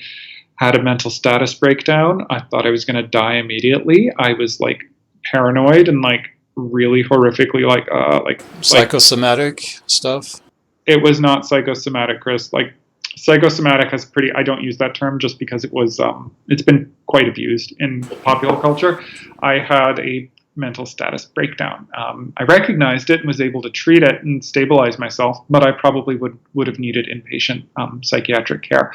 had a mental status breakdown. I thought I was going to die immediately. I was like paranoid and like really horrifically like Psychosomatic stuff? it was not psychosomatic, Chris. Like psychosomatic has pretty, I don't use that term just because it was it's been quite abused in popular culture. I had a mental status breakdown. I recognized it and was able to treat it and stabilize myself, but I probably would have needed inpatient psychiatric care.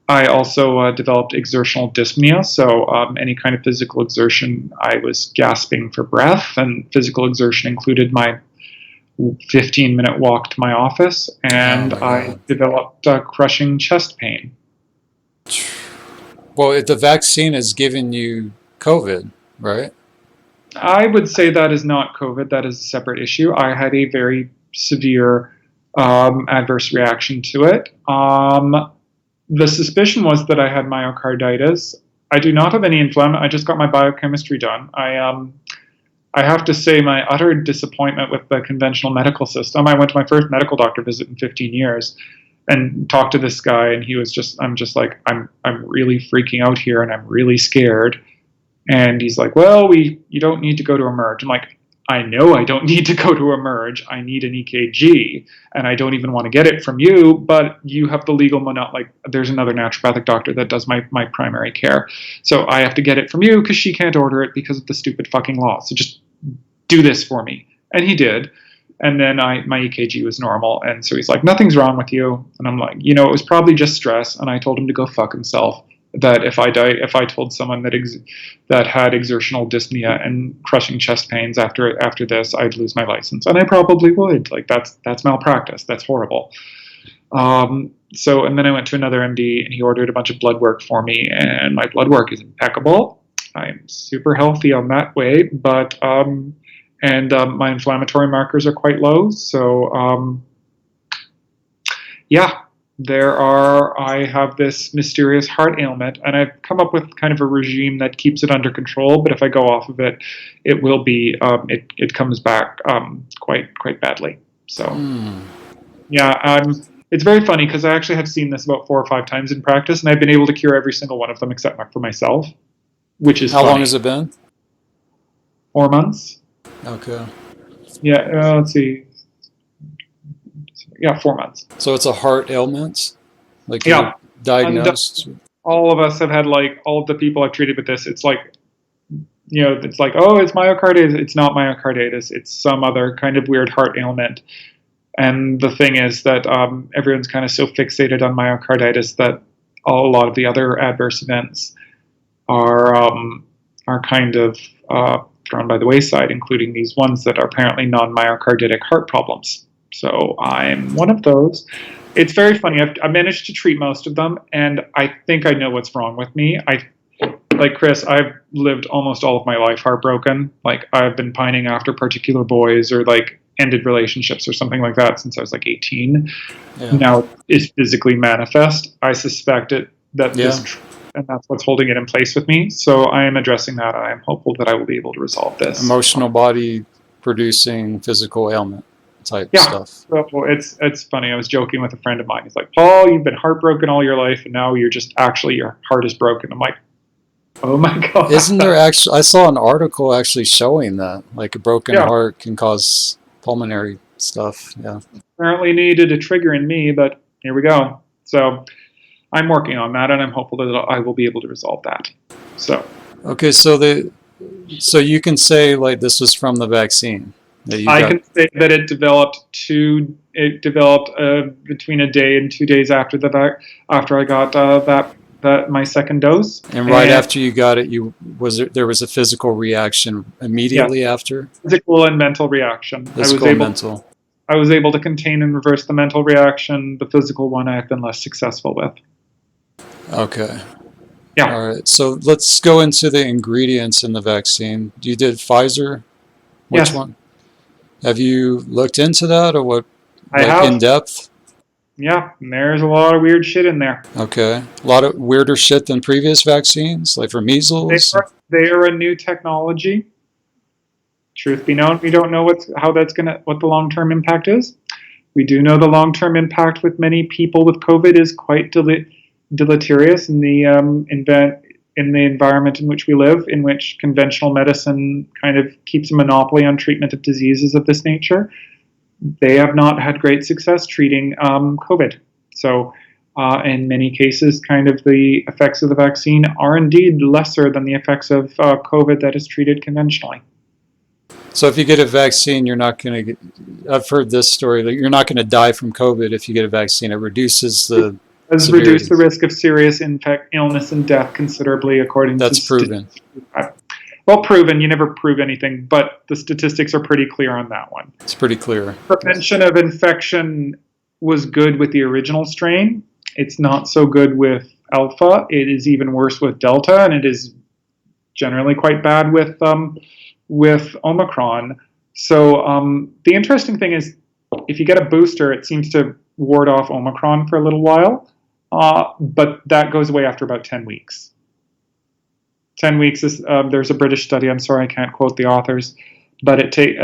I also developed exertional dyspnea, so any kind of physical exertion, I was gasping for breath, and physical exertion included my 15-minute walk to my office, and I developed crushing chest pain. Well, the vaccine has given you COVID, right? I would say that is not COVID. That is a separate issue. I had a very severe adverse reaction to it. The suspicion was that I had myocarditis. I do not have any inflammation. I just got my biochemistry done. I have to say my utter disappointment with the conventional medical system. I went to my first medical doctor visit in 15 years and talked to this guy, and he was just, I'm just like, I'm really freaking out here and I'm really scared. And he's like, well, you don't need to go to Emerge. I'm like, I know I don't need to go to Emerge. I need an EKG, and I don't even want to get it from you, but you have the legal like there's another naturopathic doctor that does my primary care. So I have to get it from you because she can't order it because of the stupid fucking law. So just do this for me. And he did. And then my EKG was normal. And so he's like, nothing's wrong with you. And I'm like, it was probably just stress. And I told him to go fuck himself. That if I told someone that had exertional dyspnea and crushing chest pains after this, I'd lose my license, and I probably would. Like that's malpractice. That's horrible. So and then I went to another MD, and he ordered a bunch of blood work for me, and my blood work is impeccable. I'm super healthy on that way, but my inflammatory markers are quite low. So yeah. I have this mysterious heart ailment, and I've come up with kind of a regime that keeps it under control, but if I go off of it, it will be, it comes back quite badly. So, yeah, it's very funny because I actually have seen this about 4 or 5 times in practice, and I've been able to cure every single one of them except for myself, which is How long has it been? 4 months. Okay. Yeah, let's see. Yeah, 4 months. So it's a heart ailment? Like yeah. Diagnosed? And all of us have had, like, all of the people I've treated with this, it's like, it's like, oh, it's myocarditis. It's not myocarditis. It's some other kind of weird heart ailment. And the thing is that everyone's kind of so fixated on myocarditis that a lot of the other adverse events are kind of thrown by the wayside, including these ones that are apparently non-myocarditic heart problems. So I'm one of those. It's very funny. I've managed to treat most of them, and I think I know what's wrong with me. Like Chris, I've lived almost all of my life heartbroken. Like I've been pining after particular boys or like ended relationships or something like that since I was like 18. Yeah. Now it's physically manifest. I suspect and that's what's holding it in place with me. So I am addressing that. I am hopeful that I will be able to resolve this. Emotional body producing physical ailment type stuff. So it's funny. I was joking with a friend of mine. He's like, Paul, you've been heartbroken all your life, and now you're just actually your heart is broken. I'm like, oh my God. Isn't there actually, I saw an article actually showing that, like a broken heart can cause pulmonary stuff. Yeah. Apparently needed a trigger in me, but here we go. So I'm working on that, and I'm hopeful that I will be able to resolve that. So. Okay, so you can say like this was from the vaccine. I can say that it developed between a day and 2 days after I got my second dose. And right after you got it, there was a physical reaction immediately after? Physical and mental reaction. Mental. I was able to contain and reverse the mental reaction. The physical one I have been less successful with. Okay. Yeah. All right. So let's go into the ingredients in the vaccine. You did Pfizer? Which one? Have you looked into that or what? I have. In depth? Yeah, and there's a lot of weird shit in there. Okay. A lot of weirder shit than previous vaccines, like for measles. They are a new technology. Truth be known, we don't know what the long-term impact is. We do know the long-term impact with many people with COVID is quite deleterious in the environment in which we live, in which conventional medicine kind of keeps a monopoly on treatment of diseases of this nature. They have not had great success treating COVID. So in many cases, kind of the effects of the vaccine are indeed lesser than the effects of COVID that is treated conventionally. So if you get a vaccine, you're not going to get, I've heard this story, that you're not going to die from COVID if you get a vaccine. It reduces the Has reduced the risk of serious illness and death considerably, according to That's proven. Well, proven. You never prove anything, but the statistics are pretty clear on that one. It's pretty clear. Prevention of infection was good with the original strain. It's not so good with Alpha. It is even worse with Delta, and it is generally quite bad with Omicron. So the interesting thing is, if you get a booster, it seems to ward off Omicron for a little while, but that goes away after about 10 weeks. 10 weeks is, there's a British study, I'm sorry I can't quote the authors, but it takes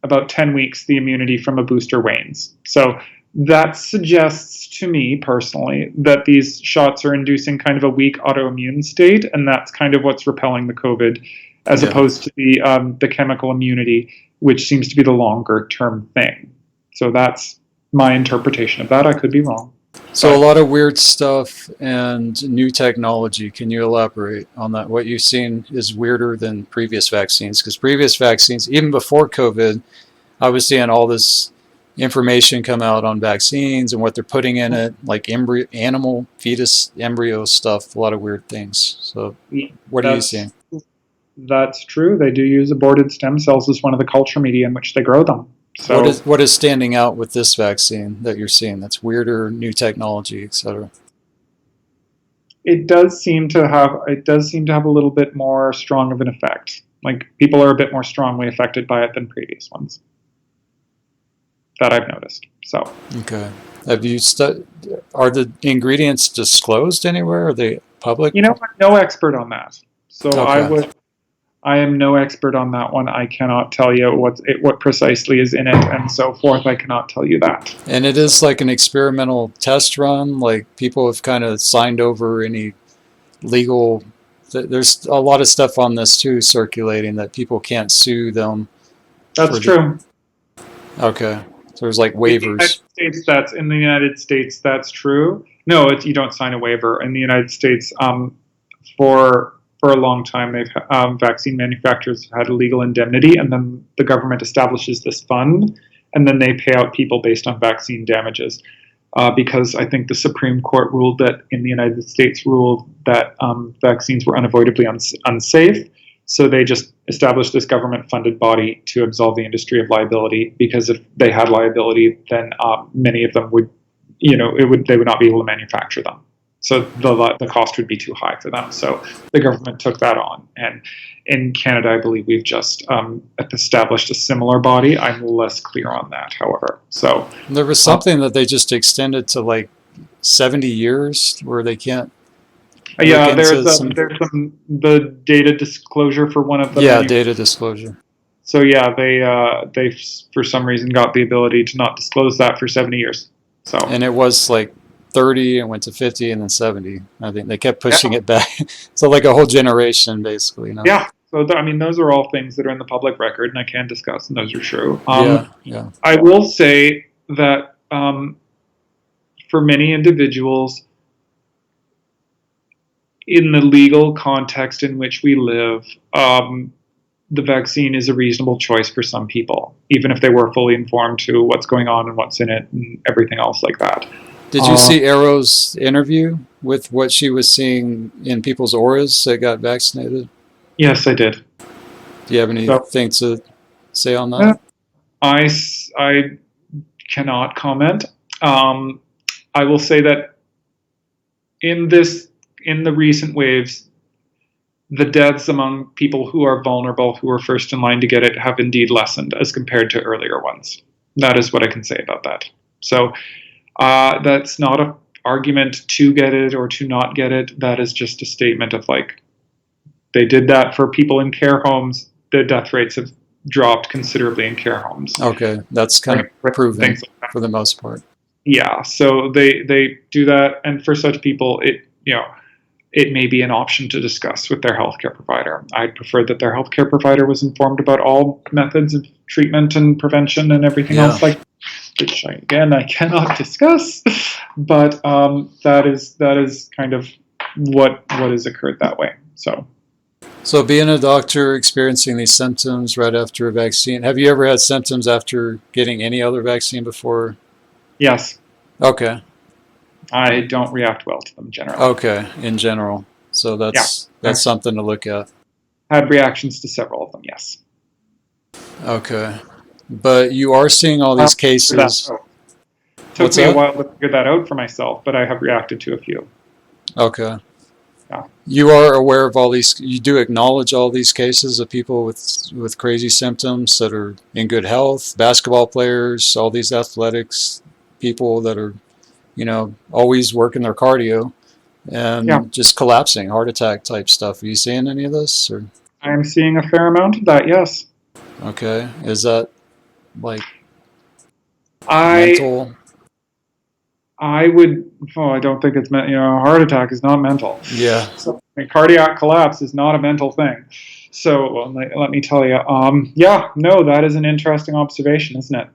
about 10 weeks the immunity from a booster wanes. So that suggests to me personally that these shots are inducing kind of a weak autoimmune state, and that's kind of what's repelling the COVID, as opposed to the chemical immunity, which seems to be the longer term thing. So that's my interpretation of that. I could be wrong. So a lot of weird stuff and new technology. Can you elaborate on that? What you've seen is weirder than previous vaccines, because previous vaccines, even before COVID, I was seeing all this information come out on vaccines and what they're putting in it, like animal fetus embryo stuff, a lot of weird things. So what are you seeing? That's true. They do use aborted stem cells as one of the culture media in which they grow them. So what is standing out with this vaccine that you're seeing that's weirder, new technology, etc.? It does seem to have a little bit more strong of an effect. Like, people are a bit more strongly affected by it than previous ones that I've noticed. So okay, have you are the ingredients disclosed anywhere? Are they public? You know, I'm no expert on that. So okay. I am no expert on that one. I cannot tell you what precisely is in it and so forth. I cannot tell you that. And it is like an experimental test run. Like, people have kind of signed over any legal. There's a lot of stuff on this too circulating that people can't sue them. That's true. Okay, so there's like waivers. In the United States, that's true. No, you don't sign a waiver in the United States. For a long time, vaccine manufacturers had a legal indemnity, and then the government establishes this fund, and then they pay out people based on vaccine damages. Because I think the Supreme Court ruled that in the United States vaccines were unavoidably unsafe, so they just established this government-funded body to absolve the industry of liability. Because if they had liability, then many of them would, they would not be able to manufacture them. So the cost would be too high for them. So the government took that on. And in Canada, I believe we've just established a similar body. I'm less clear on that, however. So there was something that they just extended to like 70 years where they can't. Yeah, there's the data disclosure for one of them. Yeah, data disclosure. So yeah, they for some reason got the ability to not disclose that for 70 years. So and it was like 30 and went to 50 and then 70. I think they kept pushing it back. So like a whole generation, basically. Yeah. So those are all things that are in the public record, and I can discuss, and those are true. Yeah. I will say that for many individuals, in the legal context in which we live, the vaccine is a reasonable choice for some people, even if they were fully informed to what's going on and what's in it and everything else like that. Did you see Aro's interview with what she was seeing in people's auras that got vaccinated? Yes, I did. Do you have anything to say on that? I cannot comment. I will say that in the recent waves, the deaths among people who are vulnerable, who are first in line to get it, have indeed lessened as compared to earlier ones. That is what I can say about that. So That's not an argument to get it or to not get it. That is just a statement of like, they did that for people in care homes. The death rates have dropped considerably in care homes. Okay, that's kind of proven Things like that. for the most part. Yeah, so they do that, and for such people, it may be an option to discuss with their healthcare provider. I'd prefer that their healthcare provider was informed about all methods of treatment and prevention and everything else, like, which I cannot discuss, but that is kind of what has occurred that way. So being a doctor, experiencing these symptoms right after a vaccine, have you ever had symptoms after getting any other vaccine before? yes, Okay. I don't react well to them generally. Okay, in general. So that's something to look at. Had reactions to several of them, yes. Okay. But you are seeing all these cases. Took me a while to figure that out for myself, but I have reacted to a few. Okay. Yeah. You are aware of all these, you do acknowledge all these cases of people with crazy symptoms that are in good health, basketball players, all these athletics people that are, always working their cardio and just collapsing, heart attack type stuff. Are you seeing any of this? Or? I'm seeing a fair amount of that, yes. Okay. Is that like mental? I don't think it's a heart attack is not mental. Yeah. So, cardiac collapse is not a mental thing. So let me tell you, that is an interesting observation, isn't it?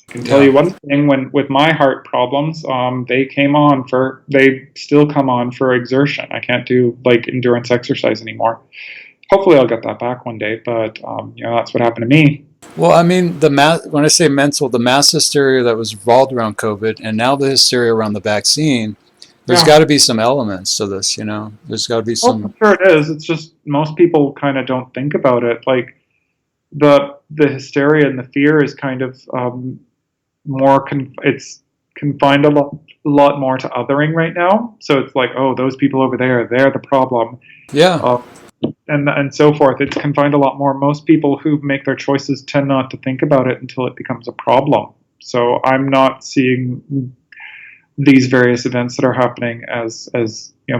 I can tell you one thing, with my heart problems, they still come on for exertion. I can't do like endurance exercise anymore. Hopefully I'll get that back one day, but that's what happened to me. Well, I mean, when I say mental, the mass hysteria that was revolved around COVID, and now the hysteria around the vaccine, there's got to be some elements to this, There's got to be some. I'm sure it is. It's just most people kind of don't think about it. Like the hysteria and the fear is kind of more. It's confined a lot more to othering right now. So it's like, oh, those people over there, they're the problem. Yeah. And so forth. It's confined a lot more. Most people who make their choices tend not to think about it until it becomes a problem. So I'm not seeing these various events that are happening as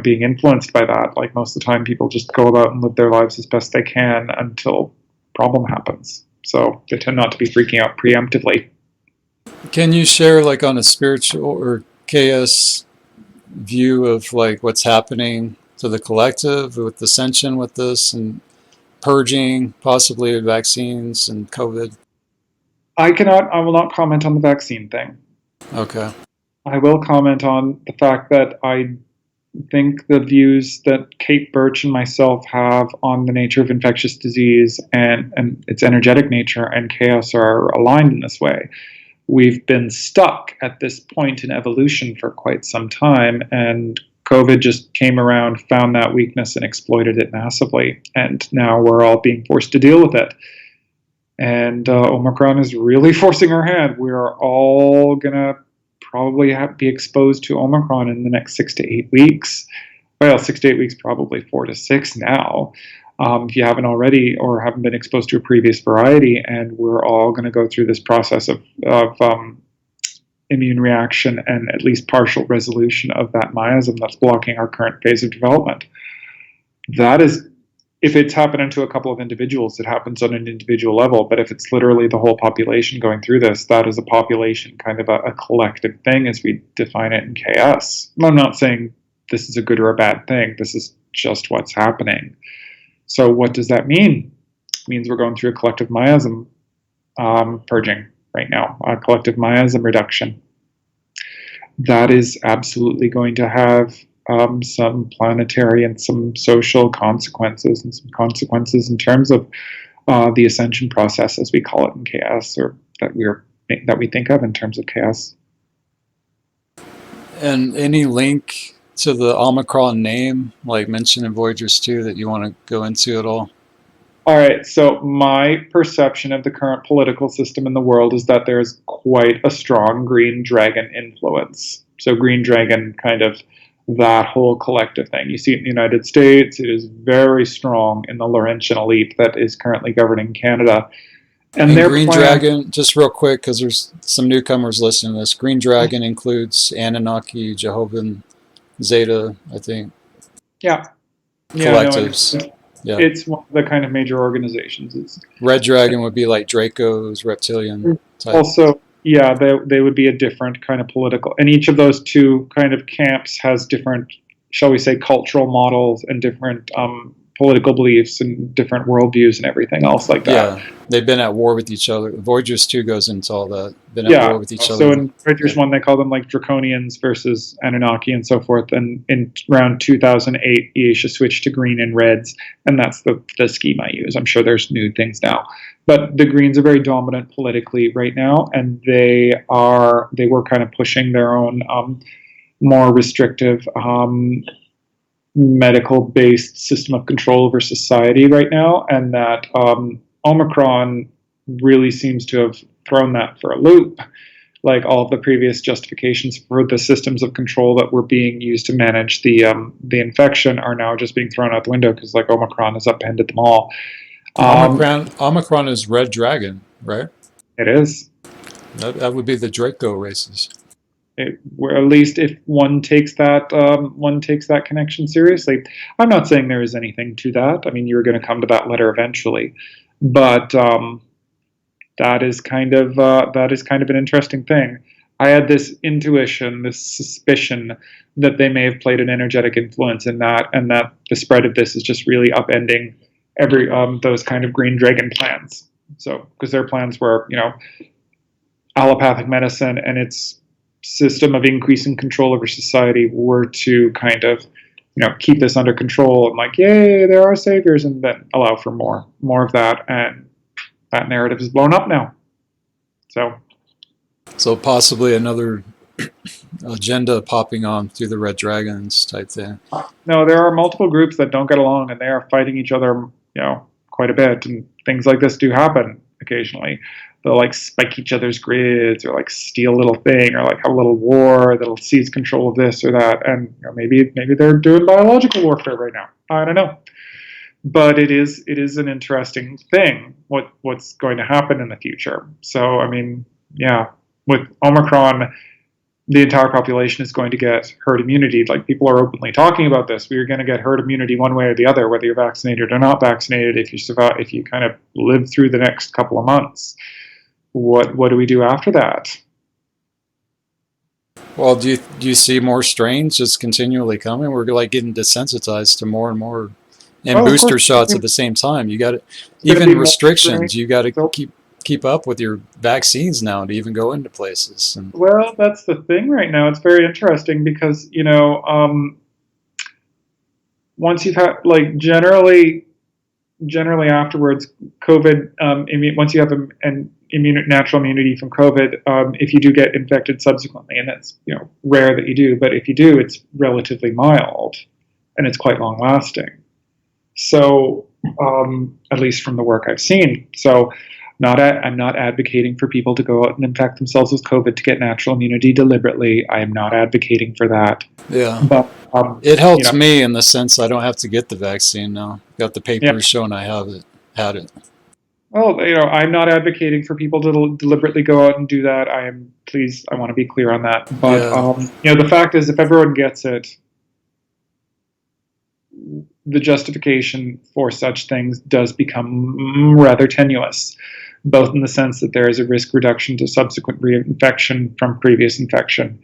being influenced by that. Like most of the time, people just go about and live their lives as best they can until problem happens. So they tend not to be freaking out preemptively. Can you share like on a spiritual or chaos view of like what's happening to the collective with ascension with this and purging, possibly vaccines and COVID? I will not comment on the vaccine thing. Okay. I will comment on the fact that I think the views that Kate Birch and myself have on the nature of infectious disease and its energetic nature and chaos are aligned in this way. We've been stuck at this point in evolution for quite some time, and COVID just came around, found that weakness, and exploited it massively. And now we're all being forced to deal with it. And Omicron is really forcing our hand. We are all going to probably be exposed to Omicron in the next 6 to 8 weeks. Well, 6 to 8 weeks, probably 4 to 6 now. If you haven't already or haven't been exposed to a previous variety, and we're all going to go through this process of immune reaction and at least partial resolution of that miasm that's blocking our current phase of development. That is, if it's happening to a couple of individuals, it happens on an individual level. But if it's literally the whole population going through this, that is a population, kind of a collective thing as we define it in KS. I'm not saying this is a good or a bad thing. This is just what's happening. So what does that mean? It means we're going through a collective miasm purging right now, a collective miasm reduction. That is absolutely going to have some planetary and some social consequences, and some consequences in terms of the ascension process, as we call it in KS, or that we think of in terms of KS. And any link to the Omicron name, like mentioned in Voyagers 2, that you want to go into at all? All right, so my perception of the current political system in the world is that there's quite a strong green dragon influence. So green dragon, kind of that whole collective thing. You see it in the United States. It is very strong in the Laurentian elite that is currently governing Canada. And And their Green plan, Dragon, just real quick, because there's some newcomers listening to this. Green Dragon includes Anunnaki, Jehovah, Zeta, I think, yeah, yeah, no, and collectives. Yeah. it's one of the kind of major organizations. It's Red Dragon would be like Draco's reptilian type. also, yeah, they would be a different kind of political, and each of those two kind of camps has different, shall we say, cultural models and different political beliefs and different worldviews and everything else like that. Yeah, they've been at war with each other. Voyagers 2 goes into all that. Been at war Yeah. with each So other. in Voyagers Yeah. 1, they call them like Draconians versus Anunnaki and so forth. And in around 2008, Aisha switched to green and reds, and that's the scheme I use. I'm sure there's new things now, but the Greens are very dominant politically right now, and they were kind of pushing their own more restrictive medical-based system of control over society right now, and that Omicron really seems to have thrown that for a loop. Like all of the previous justifications for the systems of control that were being used to manage the infection are now just being thrown out the window because like Omicron has upended them all. Omicron is Red Dragon, right? It is. That would be the Draco races. Where at least if one takes that connection seriously. I'm not saying there is anything to that. I mean, you're going to come to that letter eventually, but that is kind of an interesting thing. I had this intuition, this suspicion that they may have played an energetic influence in that, and that the spread of this is just really upending every those kind of green dragon plans. So because their plans were, allopathic medicine and its system of increasing control over society were to kind of, keep this under control and like, yay, there are saviors, and then allow for more of that. And that narrative is blown up now. So possibly another agenda popping on through the Red Dragons type thing. No, there are multiple groups that don't get along and they are fighting each other, quite a bit. And things like this do happen occasionally. They'll like spike each other's grids or like steal a little thing or like have a little war that'll seize control of this or that. And maybe they're doing biological warfare right now. I don't know. But it is an interesting thing what's going to happen in the future. So I mean, yeah, with Omicron, the entire population is going to get herd immunity. Like people are openly talking about this. We're going to get herd immunity one way or the other, whether you're vaccinated or not vaccinated. If you survive, if you kind of live through the next couple of months, what do we do after that? Well, do you see more strains just continually coming? We're like getting desensitized to more and more, and booster shots at the same time. You got even restrictions. You got to keep up with your vaccines now to even go into places. And well, that's the thing right now. It's very interesting because once you've had like generally afterwards, COVID. Once you have an natural immunity from COVID, if you do get infected subsequently, and that's rare that you do, but if you do, it's relatively mild, and it's quite long lasting. So, at least from the work I've seen. So, I'm not advocating for people to go out and infect themselves with COVID to get natural immunity deliberately. I am not advocating for that. Yeah, but it helps me in the sense I don't have to get the vaccine now. Got the papers showing I had it. Well, I'm not advocating for people to deliberately go out and do that. I want to be clear on that. But the fact is, if everyone gets it, the justification for such things does become rather tenuous, both in the sense that there is a risk reduction to subsequent reinfection from previous infection,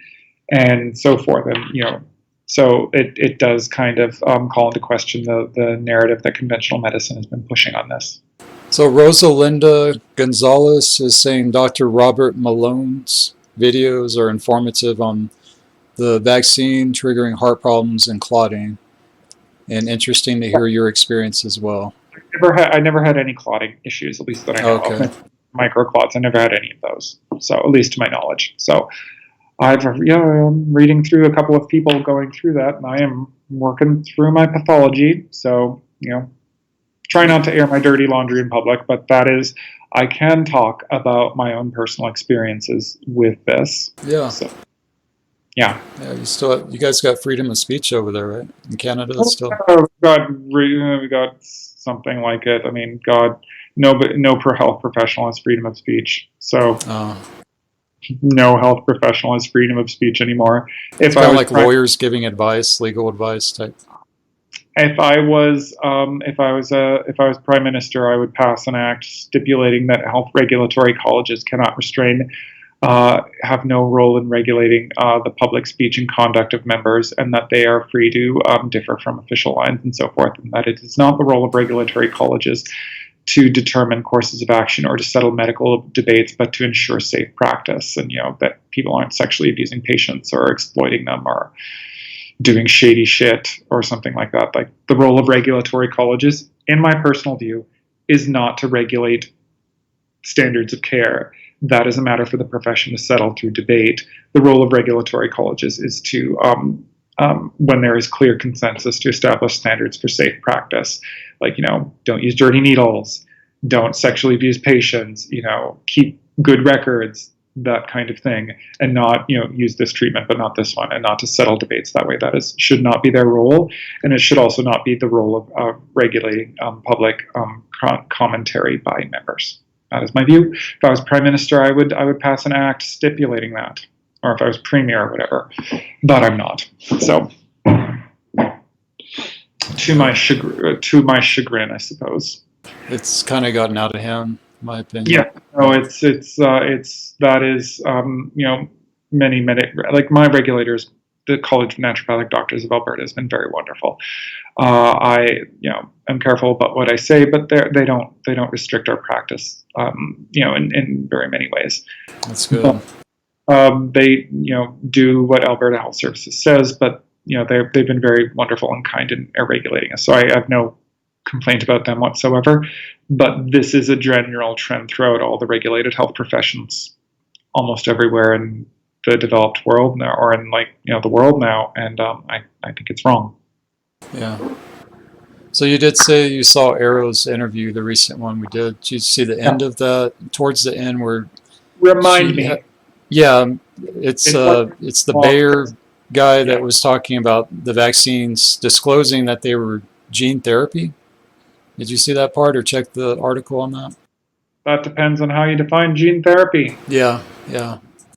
and so forth. And so it does kind of call into question the narrative that conventional medicine has been pushing on this. So Rosalinda Gonzalez is saying Dr. Robert Malone's videos are informative on the vaccine triggering heart problems and clotting, and interesting to hear your experience as well. I never had any clotting issues, at least that I know of. Microclots, I never had any of those. So at least to my knowledge. So I'm reading through a couple of people going through that, and I am working through my pathology. So try not to air my dirty laundry in public, but that is, I can talk about my own personal experiences with this. Yeah. So, yeah. You guys got freedom of speech over there, right? In Canada still? We got something like it. I mean, God, no health professional has freedom of speech. So no health professional has freedom of speech anymore. It's kind of like lawyers giving advice, legal advice type. If I was prime minister, I would pass an act stipulating that health regulatory colleges cannot have no role in regulating the public speech and conduct of members, and that they are free to differ from official lines and so forth, and that it is not the role of regulatory colleges to determine courses of action or to settle medical debates, but to ensure safe practice, and that people aren't sexually abusing patients or exploiting them or doing shady shit or something like that. Like, the role of regulatory colleges, in my personal view, is not to regulate standards of care. That is a matter for the profession to settle through debate. The role of regulatory colleges is to, when there is clear consensus, to establish standards for safe practice. Like, don't use dirty needles, don't sexually abuse patients, keep good records, that kind of thing, and not, use this treatment but not this one, and not to settle debates that way. That should not be their role, and it should also not be the role of regulating public commentary by members. That is my view. If I was prime minister, I would pass an act stipulating that, or if I was premier or whatever, but I'm not. So, to my chagrin, I suppose. It's kind of gotten out of hand, in my opinion. Yeah, no, many like my regulators, the College of Naturopathic Doctors of Alberta has been very wonderful. I'm careful about what I say, but they don't restrict our practice, in very many ways. That's good. They do what Alberta Health Services says, but they've been very wonderful and kind in regulating us. So I have no complaint about them whatsoever. But this is a general trend throughout all the regulated health professions, almost everywhere in the developed world now, or in the world now, and I think it's wrong. Yeah. So you did say you saw Aro's interview, the recent one we did. Did you see the end of that? Towards the end, where remind me. It's the Bayer guy that was talking about the vaccines, disclosing that they were gene therapy. Did you see that part or check the article on that? That depends on how you define gene therapy. Yeah.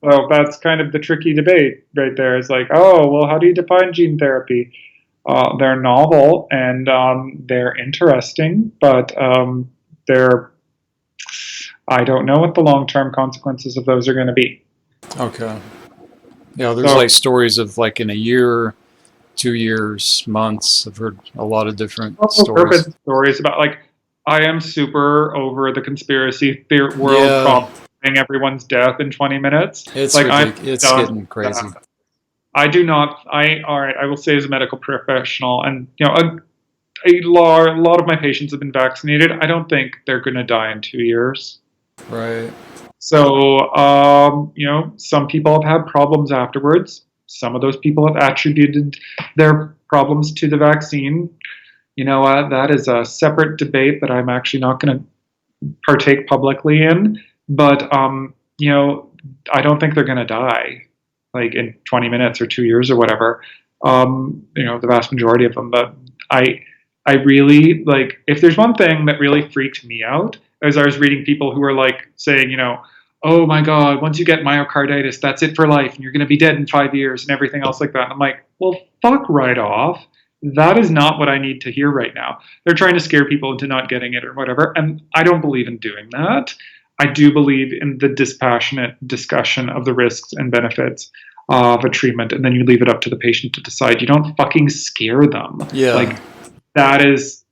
Well, that's kind of the tricky debate right there. It's like, how do you define gene therapy? They're novel and they're interesting, but I don't know what the long-term consequences of those are going to be. Okay. Yeah, there's stories of in a year, 2 years, months. I've heard a lot of different stories. Stories about I am super over the conspiracy theory world prompting everyone's death in 20 minutes. It's it's getting crazy. I do not. I will say, as a medical professional, and a lot of my patients have been vaccinated. I don't think they're going to die in 2 years. Right. So, some people have had problems afterwards. Some of those people have attributed their problems to the vaccine. That is a separate debate that I'm actually not going to partake publicly in. But, I don't think they're going to die, in 20 minutes or 2 years or whatever. The vast majority of them. But I really, if there's one thing that really freaked me out, as I was reading people who were saying, oh my God, once you get myocarditis, that's it for life, and you're going to be dead in 5 years and everything else like that. And I'm like, well, fuck right off. That is not what I need to hear right now. They're trying to scare people into not getting it or whatever, and I don't believe in doing that. I do believe in the dispassionate discussion of the risks and benefits of a treatment, and then you leave it up to the patient to decide. You don't fucking scare them. Yeah. That is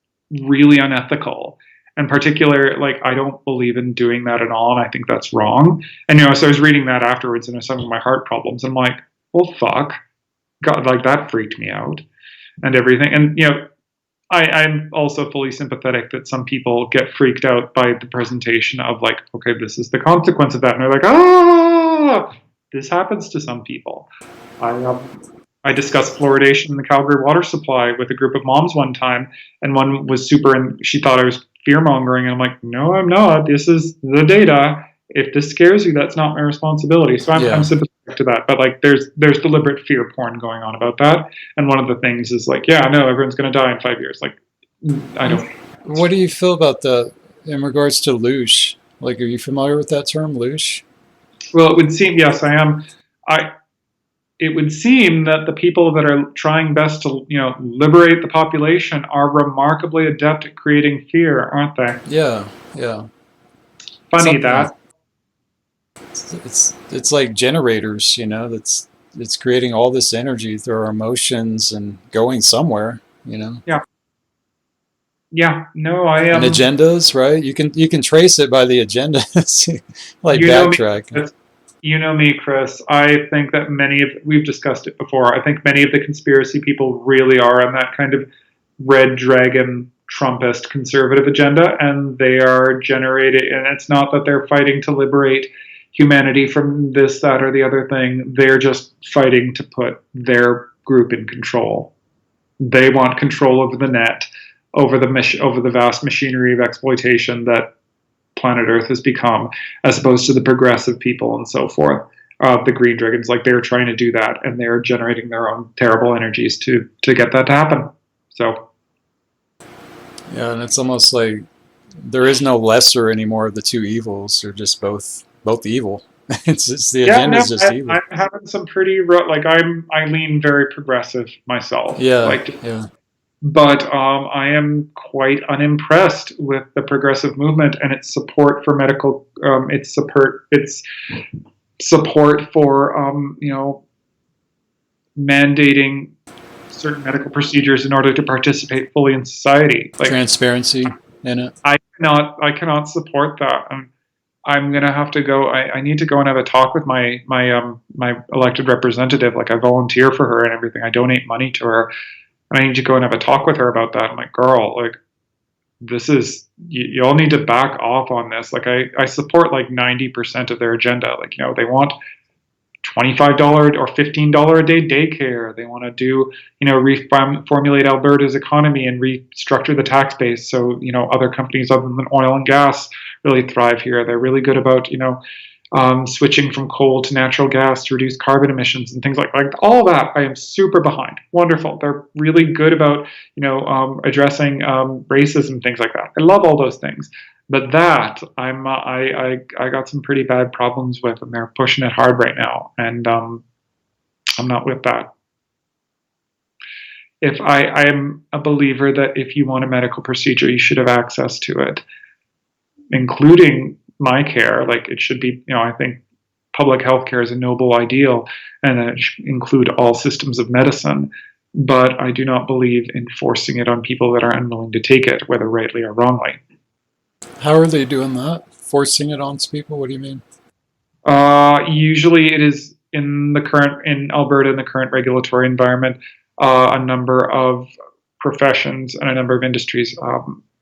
really unethical. In particular, I don't believe in doing that at all, and I think that's wrong. And so I was reading that afterwards, and I was having my heart problems. I'm like, well, fuck, God, that freaked me out, and everything. And I'm also fully sympathetic that some people get freaked out by the presentation of okay, this is the consequence of that, and they're like, this happens to some people. I discussed fluoridation in the Calgary water supply with a group of moms one time, and one was super, and she thought I was fear-mongering, and I'm like, no, I'm not. This is the data. If this scares you, that's not my responsibility. So I'm sympathetic to that. But there's deliberate fear porn going on about that. And one of the things is everyone's going to die in 5 years. I don't. What do you feel about the in regards to loosh? Like, are you familiar with that term, loosh? Well, it would seem, yes, I am. It would seem that the people that are trying best to, liberate the population are remarkably adept at creating fear, aren't they? Yeah, yeah. Funny that. It's like generators, it's creating all this energy through our emotions and going somewhere, Yeah. Yeah. No, I am. And agendas, right? You can trace it by the agendas, like backtrack. You know me, Chris. I think that we've discussed it before. I think many of the conspiracy people really are on that kind of red dragon Trumpist conservative agenda, and they are generating, and it's not that they're fighting to liberate humanity from this, that, or the other thing. They're just fighting to put their group in control. They want control over the net, over the vast machinery of exploitation that planet Earth has become, as opposed to the progressive people and so forth. The green dragons, like, they're trying to do that, and they're generating their own terrible energies to get that to happen. So, yeah, and it's almost like there is no lesser anymore of the two evils. They're just both evil. It's just the agenda is just evil. I'm having some pretty I lean very progressive myself. Yeah, But I am quite unimpressed with the progressive movement and its support for medical, its support for mandating certain medical procedures in order to participate fully in society. Like, transparency in it. I cannot support that. I'm gonna have to go. I need to go and have a talk with my elected representative. Like, I volunteer for her and everything. I donate money to her. And I need to go and have a talk with her about that. I'm like, girl, like, this is, you all need to back off on this. Like, I support like 90% of their agenda. Like, they want $25 or $15 a day daycare. They want to do, reformulate Alberta's economy and restructure the tax base so, other companies other than oil and gas really thrive here. They're really good about, switching from coal to natural gas to reduce carbon emissions and things like all that. I am super behind. Wonderful. They're really good about, addressing racism, things like that. I love all those things. But that I got some pretty bad problems with, and they're pushing it hard right now. And I'm not with that. If I am a believer that if you want a medical procedure, you should have access to it, including my care. Like, it should be, I think public health care is a noble ideal, and it should include all systems of medicine. But I do not believe in forcing it on people that are unwilling to take it, whether rightly or wrongly. How are they doing that? Forcing it on people? What do you mean? Usually it is in Alberta, in the current regulatory environment, a number of professions and a number of industries.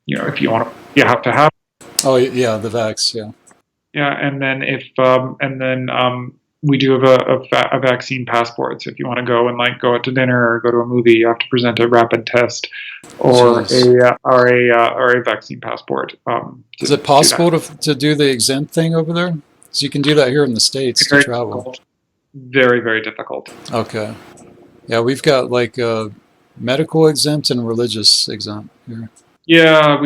If you want to, you have to have. Oh yeah, the vax, yeah. Yeah, and then we do have a vaccine passport. So if you want to go and go out to dinner or go to a movie, you have to present a rapid test or a vaccine passport. Is it possible to do the exempt thing over there? So you can do that here in the States to travel. Difficult. Very, very difficult. Okay. Yeah, we've got medical exempt and religious exempt here. Yeah,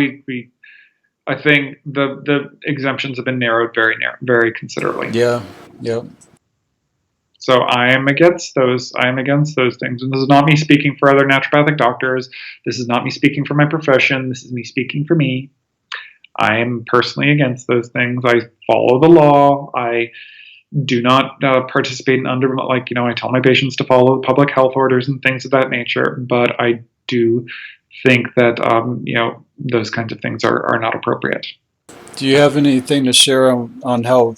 I think the exemptions have been narrowed very considerably. Yeah. Yep. So I am against those. I am against those things. And this is not me speaking for other naturopathic doctors. This is not me speaking for my profession. This is me speaking for me. I am personally against those things. I follow the law. I do not participate in I tell my patients to follow public health orders and things of that nature. But I do think that, those kinds of things are not appropriate. Do you have anything to share on how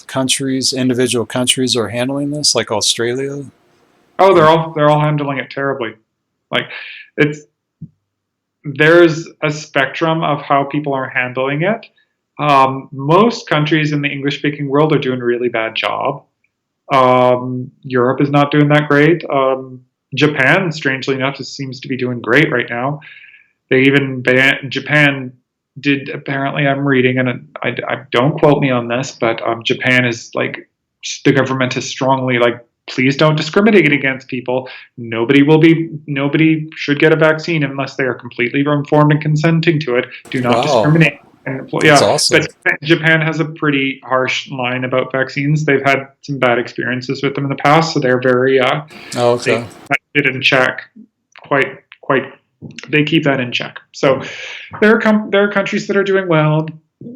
individual countries are handling this, like Australia? Oh, they're all handling it terribly. There's a spectrum of how people are handling it. Most countries in the English-speaking world are doing a really bad job. Europe is not doing that great. Japan, strangely enough, seems to be doing great right now. They even Japan did, apparently, I'm reading, and I don't quote me on this, but Japan is the government is strongly please don't discriminate against people. Nobody should get a vaccine unless they are completely informed and consenting to it. Do not discriminate. And That's yeah, awesome. but Japan has a pretty harsh line about vaccines. They've had some bad experiences with them in the past, so they're very Oh, they okay. keep it in check. Quite, they keep that in check. So there are countries that are doing well,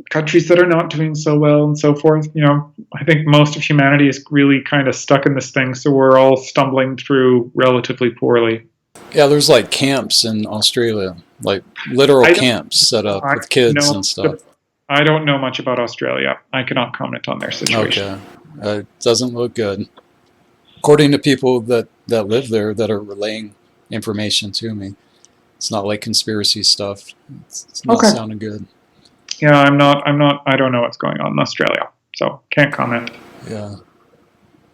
countries that are not doing so well, and so forth. I think most of humanity is really kind of stuck in this thing, so we're all stumbling through relatively poorly. Yeah, there's like camps in Australia, like literal I don't camps set up I with kids know and stuff. I don't know much about Australia. I cannot comment on their situation. Okay. It doesn't look good. According to people that live there that are relaying information to me, it's not like conspiracy stuff. It's not Okay. sounding good. Yeah, I don't know what's going on in Australia, so can't comment. Yeah.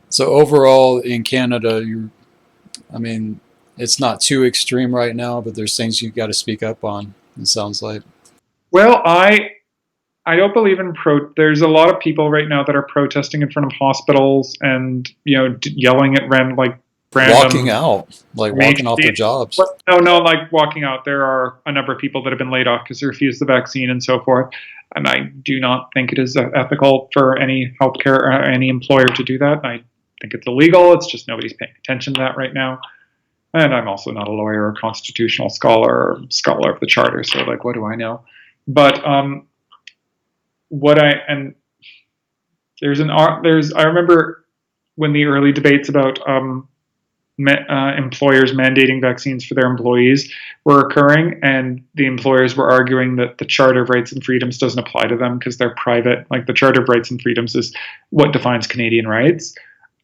So overall in Canada, I mean, it's not too extreme right now, but there's things you got to speak up on. It sounds like Well, I don't believe in there's a lot of people right now that are protesting in front of hospitals and yelling at walking random out, like walking off their agencies. jobs. No, like walking out. There are a number of people that have been laid off because they refused the vaccine and so forth. And I do not think it is ethical for any healthcare or any employer to do that. I think it's illegal. It's just nobody's paying attention to that right now. And I'm also not a lawyer or constitutional scholar or scholar of the charter, so like, what do I know? But what I and I remember when the early debates about employers mandating vaccines for their employees were occurring, and the employers were arguing that the Charter of Rights and Freedoms doesn't apply to them because they're private. Like the Charter of Rights and Freedoms is what defines Canadian rights.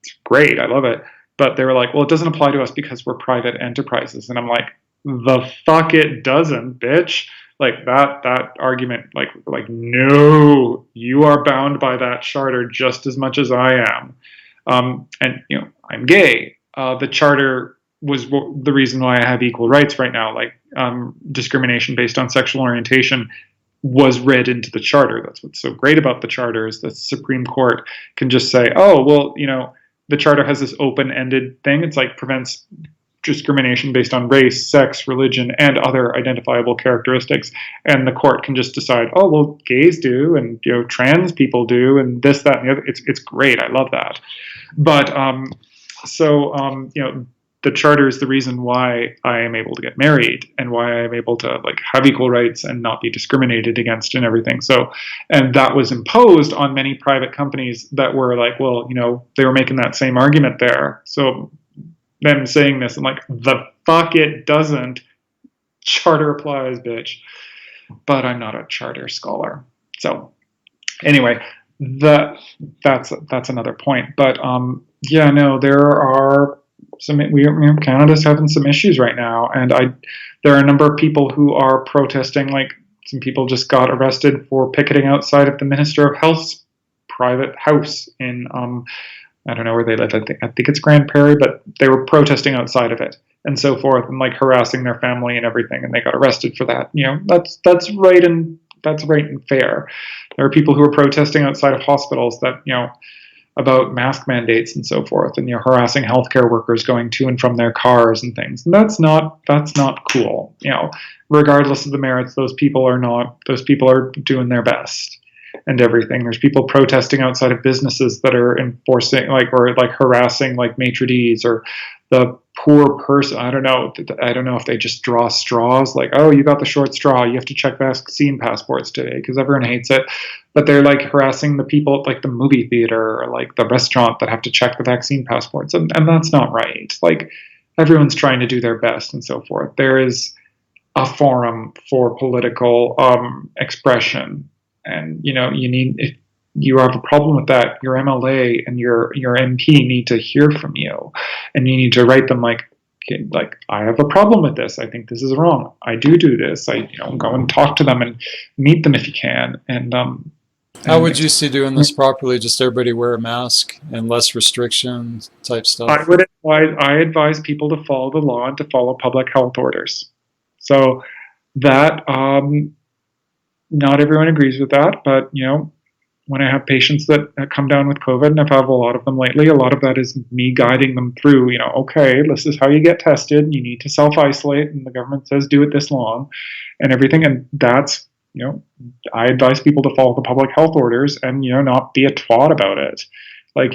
It's great, I love it. But they were like, well, it doesn't apply to us because we're private enterprises. And I'm like, the fuck it doesn't, bitch. Like that argument, like no, you are bound by that charter just as much as I am. And I'm gay. The charter was the reason why I have equal rights right now. Like discrimination based on sexual orientation was read into the charter. That's what's so great about the charter is the Supreme Court can just say, oh, well, the charter has this open-ended thing. It's like prevents discrimination based on race, sex, religion, and other identifiable characteristics. And the court can just decide, oh, well, gays do, and trans people do, and this, that, and the other. It's great. I love that. But the charter is the reason why I am able to get married and why I am able to have equal rights and not be discriminated against and everything. So, and that was imposed on many private companies that were like, well, they were making that same argument there. So them saying this, I'm like, the fuck it doesn't. Charter applies, bitch. But I'm not a charter scholar. So anyway, that's another point. But yeah, no, there are Canada's having some issues right now, and there are a number of people who are protesting. Like some people just got arrested for picketing outside of the Minister of Health's private house in I don't know where they live. I think it's Grand Prairie, but they were protesting outside of it and so forth, and harassing their family and everything, and they got arrested for that. That's right and fair. There are people who are protesting outside of hospitals that about mask mandates and so forth, and harassing healthcare workers going to and from their cars and things. And that's not cool. Regardless of the merits, those people are doing their best and everything. There's people protesting outside of businesses that are enforcing or harassing maitre d's or the poor person. I don't know if they just draw straws, like, oh, you got the short straw, you have to check vaccine passports today because everyone hates it. But they're harassing the people at the movie theater or the restaurant that have to check the vaccine passports, and that's not right. Everyone's trying to do their best and so forth. There is a forum for political expression, and if you have a problem with that, your MLA and your MP need to hear from you, and you need to write them I have a problem with this. I think this is wrong. I do this. Go and talk to them and meet them if you can. And how would you see doing this properly? Just everybody wear a mask and less restrictions type stuff? I advise people to follow the law and to follow public health orders. So that not everyone agrees with that, but when I have patients that come down with COVID, and I've had a lot of them lately, a lot of that is me guiding them through, okay, this is how you get tested. You need to self-isolate, and the government says do it this long and everything. And that's I advise people to follow the public health orders and, not be a twat about it. Like,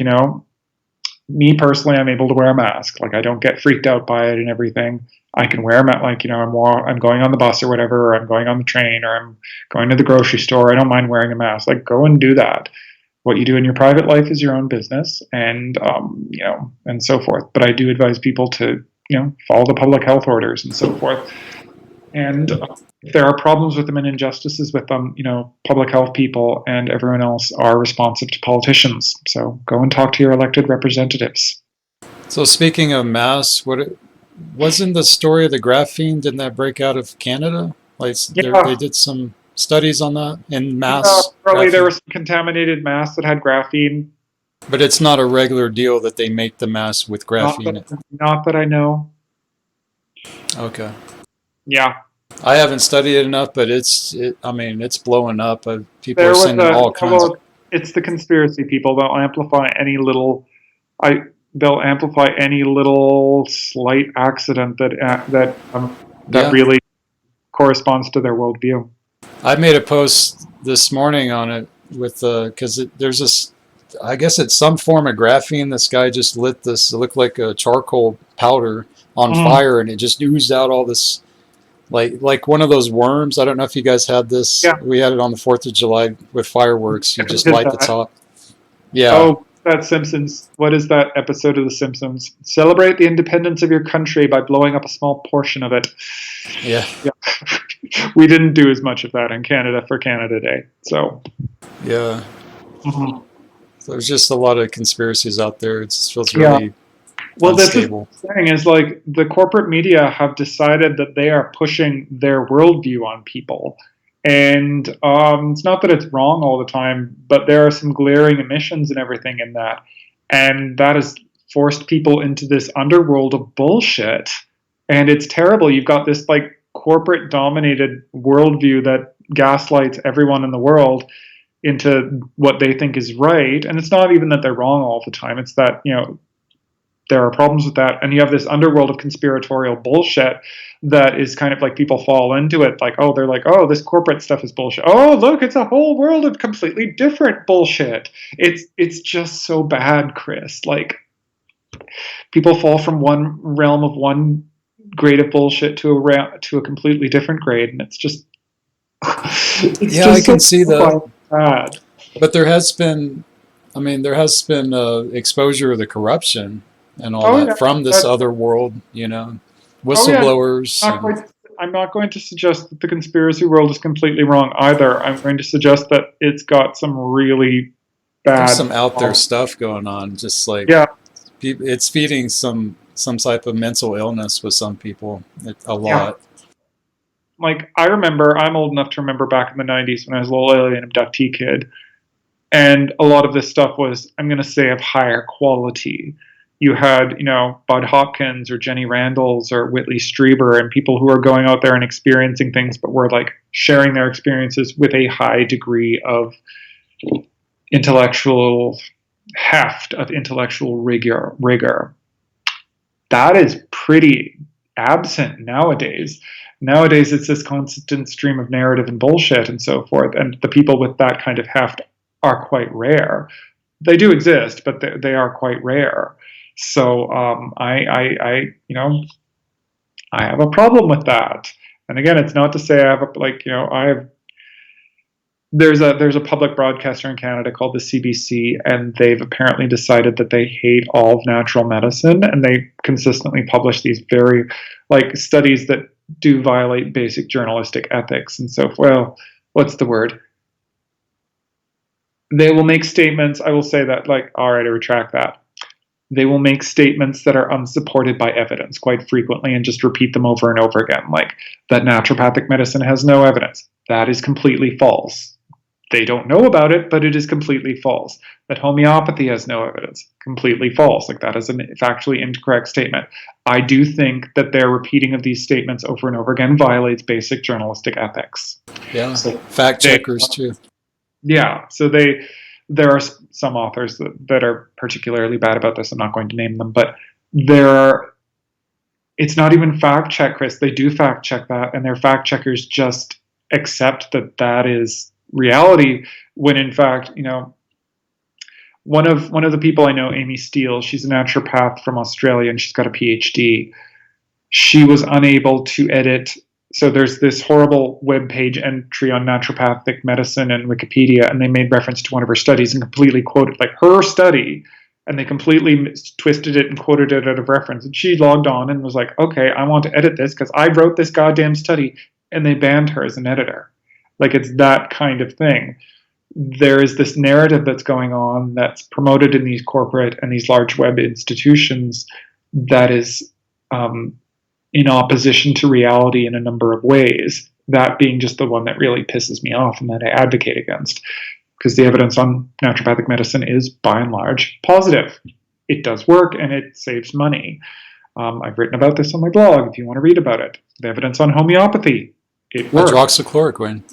me personally, I'm able to wear a mask. Like, I don't get freaked out by it and everything. I can wear them at, like, I'm going on the bus or whatever, or I'm going on the train, or I'm going to the grocery store. I don't mind wearing a mask. Like, go and do that. What you do in your private life is your own business, and and so forth. But I do advise people to, follow the public health orders and so forth. And if there are problems with them and injustices with them, public health people and everyone else are responsive to politicians. So go and talk to your elected representatives. So speaking of masks, wasn't the story of the graphene, didn't that break out of Canada? Like they did some studies on that in masks? Probably there were some contaminated masks that had graphene. But it's not a regular deal that they make the mask with graphene. Not that I know. Okay. Yeah. I haven't studied it enough, but it's blowing up. People are sending all kinds of... It's the conspiracy people. They'll amplify any little slight accident that really corresponds to their worldview. I made a post this morning on it because there's this, I guess it's some form of graphene. This guy just lit this, it looked like a charcoal powder on fire, and it just oozed out all this, like one of those worms. I don't know if you guys had this. Yeah. We had it on the 4th of July with fireworks. You just light the top. Yeah. Oh, that Simpsons. What is that episode of The Simpsons? Celebrate the independence of your country by blowing up a small portion of it. Yeah. We didn't do as much of that in Canada for Canada Day. So. Yeah. Mm-hmm. So there's just a lot of conspiracies out there. It just feels really unstable. That's the thing is, like, the corporate media have decided that they are pushing their worldview on people. And it's not that it's wrong all the time, but there are some glaring omissions and everything in that. And that has forced people into this underworld of bullshit. And it's terrible. You've got this, like, corporate-dominated worldview that gaslights everyone in the world into what they think is right. And it's not even that they're wrong all the time. It's that, there are problems with that. And you have this underworld of conspiratorial bullshit that is kind of like people fall into it. Like, they're like, this corporate stuff is bullshit. Oh, look, it's a whole world of completely different bullshit. It's just so bad, Chris. Like, people fall from one realm of one grade of bullshit to a completely different grade. And it's just... I can see that. Bad. But there has been exposure of the corruption and all that from this other world, whistleblowers. I'm not going to suggest that the conspiracy world is completely wrong either. I'm going to suggest that it's got some really bad... There's some out there stuff going on, just like... It's feeding some type of mental illness with some people, a lot. Like, I remember, I'm old enough to remember back in the 90s when I was a little alien abductee kid, and a lot of this stuff was, I'm going to say, of higher quality. You had, Bud Hopkins or Jenny Randalls or Whitley Strieber and people who are going out there and experiencing things, but were, like, sharing their experiences with a high degree of intellectual heft, of intellectual rigor. That is pretty absent nowadays. Nowadays, it's this constant stream of narrative and bullshit and so forth, and the people with that kind of heft are quite rare. They do exist, but they are quite rare. So I have a problem with that. And again, it's not to say I have there's a public broadcaster in Canada called the CBC, and they've apparently decided that they hate all of natural medicine, and they consistently publish these very, studies that do violate basic journalistic ethics and so forth. Well, what's the word? They will make statements, I will say that, all right, I retract that. They will make statements that are unsupported by evidence quite frequently and just repeat them over and over again, like that naturopathic medicine has no evidence. That is completely false. They don't know about it, but it is completely false. That homeopathy has no evidence. Completely false. That is a factually incorrect statement. I do think that their repeating of these statements over and over again violates basic journalistic ethics. Yeah, so fact checkers too. Yeah, so there are some authors that are particularly bad about this. I'm not going to name them, but it's not even fact check, Chris. They do fact check that, and their fact checkers just accept that that is reality, when in fact, one of the people I know, Amy Steele, she's a naturopath from Australia, and she's got a PhD. She was unable to edit. So there's this horrible web page entry on naturopathic medicine and Wikipedia, and they made reference to one of her studies and completely quoted like her study, and they completely twisted it and quoted it out of reference. And she logged on and was like, okay, I want to edit this because I wrote this goddamn study, and they banned her as an editor. Like, it's that kind of thing. There is this narrative that's going on that's promoted in these corporate and these large web institutions that is in opposition to reality in a number of ways, that being just the one that really pisses me off and that I advocate against, because the evidence on naturopathic medicine is by and large positive. It does work and it saves money. I've written about this on my blog if you want to read about it. The evidence on homeopathy, it works. Hydroxychloroquine.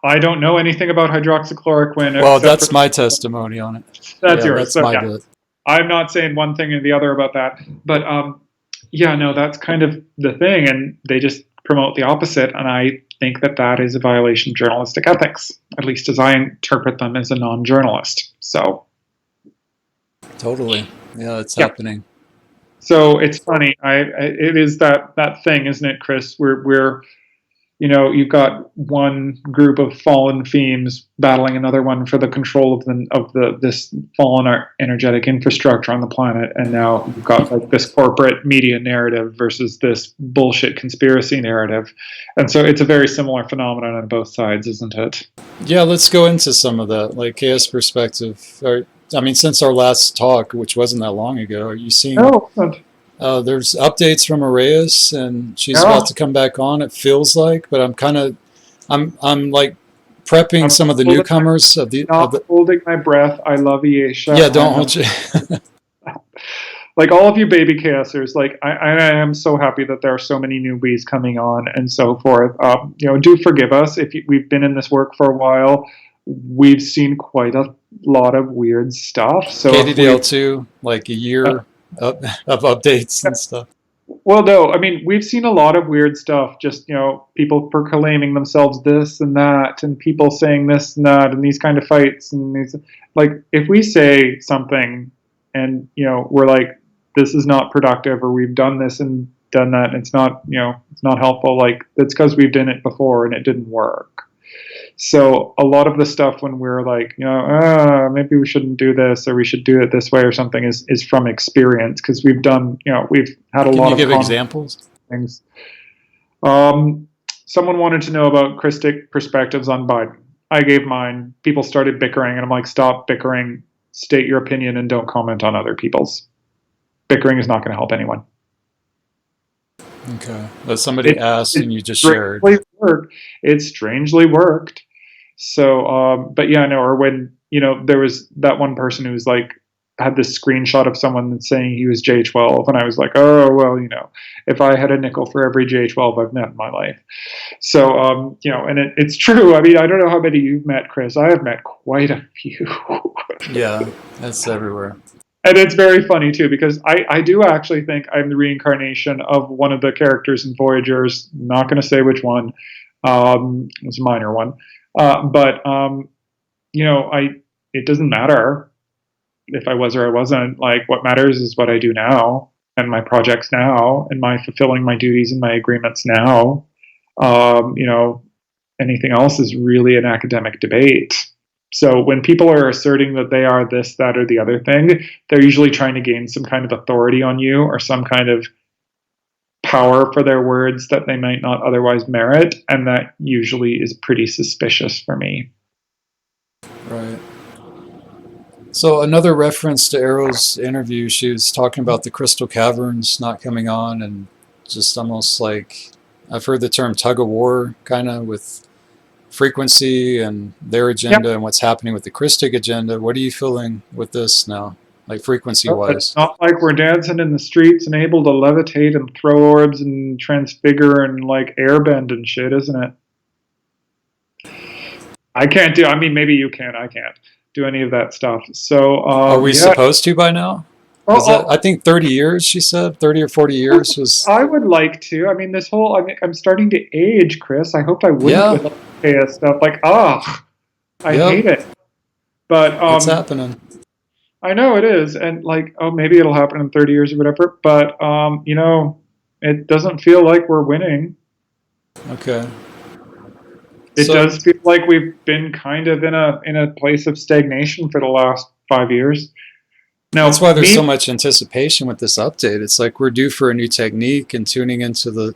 I don't know anything about hydroxychloroquine. Well, that's my testimony on it. That's yours. That's my bit. I'm not saying one thing or the other about that, but that's kind of the thing, and they just promote the opposite, and I think that that is a violation of journalistic ethics, at least as I interpret them as a non-journalist. So totally, yeah, it's happening. So it's funny. It is that thing, isn't it, Chris? We're you've got one group of fallen themes battling another one for the control of this fallen energetic infrastructure on the planet, and now you've got like this corporate media narrative versus this bullshit conspiracy narrative, and so it's a very similar phenomenon on both sides, isn't it? Yeah, let's go into some of that, like chaos perspective. Since our last talk, which wasn't that long ago, are you seeing? No. There's updates from Arias, and she's about to come back on. It feels like, but I'm like prepping some of the newcomers holding my breath. I love Elaisa. Yeah, don't hold you. Like all of you baby chaosers, like I am so happy that there are so many newbies coming on and so forth. Do forgive us if we've been in this work for a while. We've seen quite a lot of weird stuff. So Candid too, like a year. Of updates and stuff. Well, no, we've seen a lot of weird stuff, just, people proclaiming themselves this and that, and people saying this and that, and these kind of fights, and these, like, if we say something and, we're like, this is not productive, or we've done this and done that, and it's not, it's not helpful, like, it's because we've done it before and it didn't work. So a lot of the stuff when we're like, maybe we shouldn't do this, or we should do it this way or something, is from experience, because we've done, we've had a lot of. Can you give examples? Things. Someone wanted to know about Christic perspectives on Biden. I gave mine. People started bickering, and I'm like, stop bickering, state your opinion, and don't comment on other people's. Bickering is not going to help anyone. Okay. But somebody asked and you just shared. It strangely worked. So, but yeah, no, or when, there was that one person who was like, had this screenshot of someone saying he was J12. And I was like, oh, well, if I had a nickel for every J12 I've met in my life. So, and it's true. I don't know how many you've met, Chris. I have met quite a few. Yeah, that's everywhere. And it's very funny, too, because I do actually think I'm the reincarnation of one of the characters in Voyagers. I'm not going to say which one. It's a minor one. But it doesn't matter if I was or I wasn't. Like, what matters is what I do now, and my projects now, and my fulfilling my duties and my agreements now. Anything else is really an academic debate. So when people are asserting that they are this, that, or the other thing, they're usually trying to gain some kind of authority on you, or some kind of power for their words that they might not otherwise merit, and that usually is pretty suspicious for me. Right. So another reference to Aro's interview, she was talking about the crystal caverns not coming on, and just almost like, I've heard the term tug of war kind of with frequency and their agenda. Yep. And what's happening with the Christic agenda. What are you feeling with this now, like frequency-wise? It's not like we're dancing in the streets and able to levitate and throw orbs and transfigure and like airbend and shit, isn't it? I can't do. Maybe you can. I can't do any of that stuff. So are we supposed to by now? Is that, I Well, think 30 years, she said, 30 or 40 years was, I would like to. I mean, this whole. I mean, I'm starting to age, Chris. I hope I wouldn't yeah, with all the chaos stuff. Like, I yep, hate it. But it's happening. I know it is, and like, oh, maybe it'll happen in 30 years or whatever. But it doesn't feel like we're winning. Okay. It So does feel like we've been kind of in a place of stagnation for the last 5 years. that's Now, why there's so me, much anticipation with this update. It's like we're due for a new technique and tuning into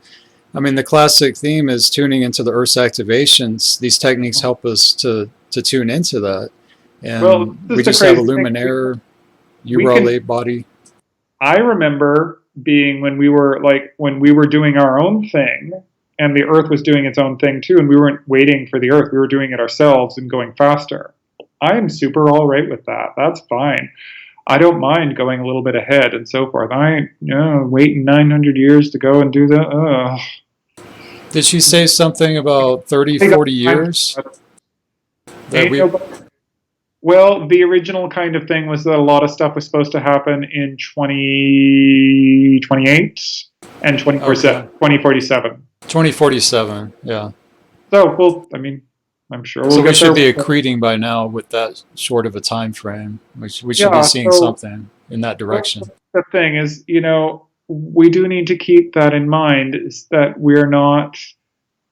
I mean, the classic theme is tuning into the Earth's activations. These techniques help us to tune into that. well, And this we is the just have a crazy thing. luminaire, We can. Urale body. I remember being when we were doing our own thing, and the Earth was doing its own thing too, and we weren't waiting for the Earth. We were doing it ourselves and going faster. I am super all right with that. That's fine. I don't mind going a little bit ahead and so forth. I ain't waiting 900 years to go and do that. Did she say something about 30, Ain't 40 no time years for that. that Ain't we, no. Well, the original kind of thing was that a lot of stuff was supposed to happen in 2028 and okay, 2047. 2047, yeah. So, well, I mean, I'm sure So we'll we get should there. be accreting by now with that short of a time frame. We should be Yeah, seeing so something in that well, direction. the thing is, we do need to keep that in mind, is that we're not,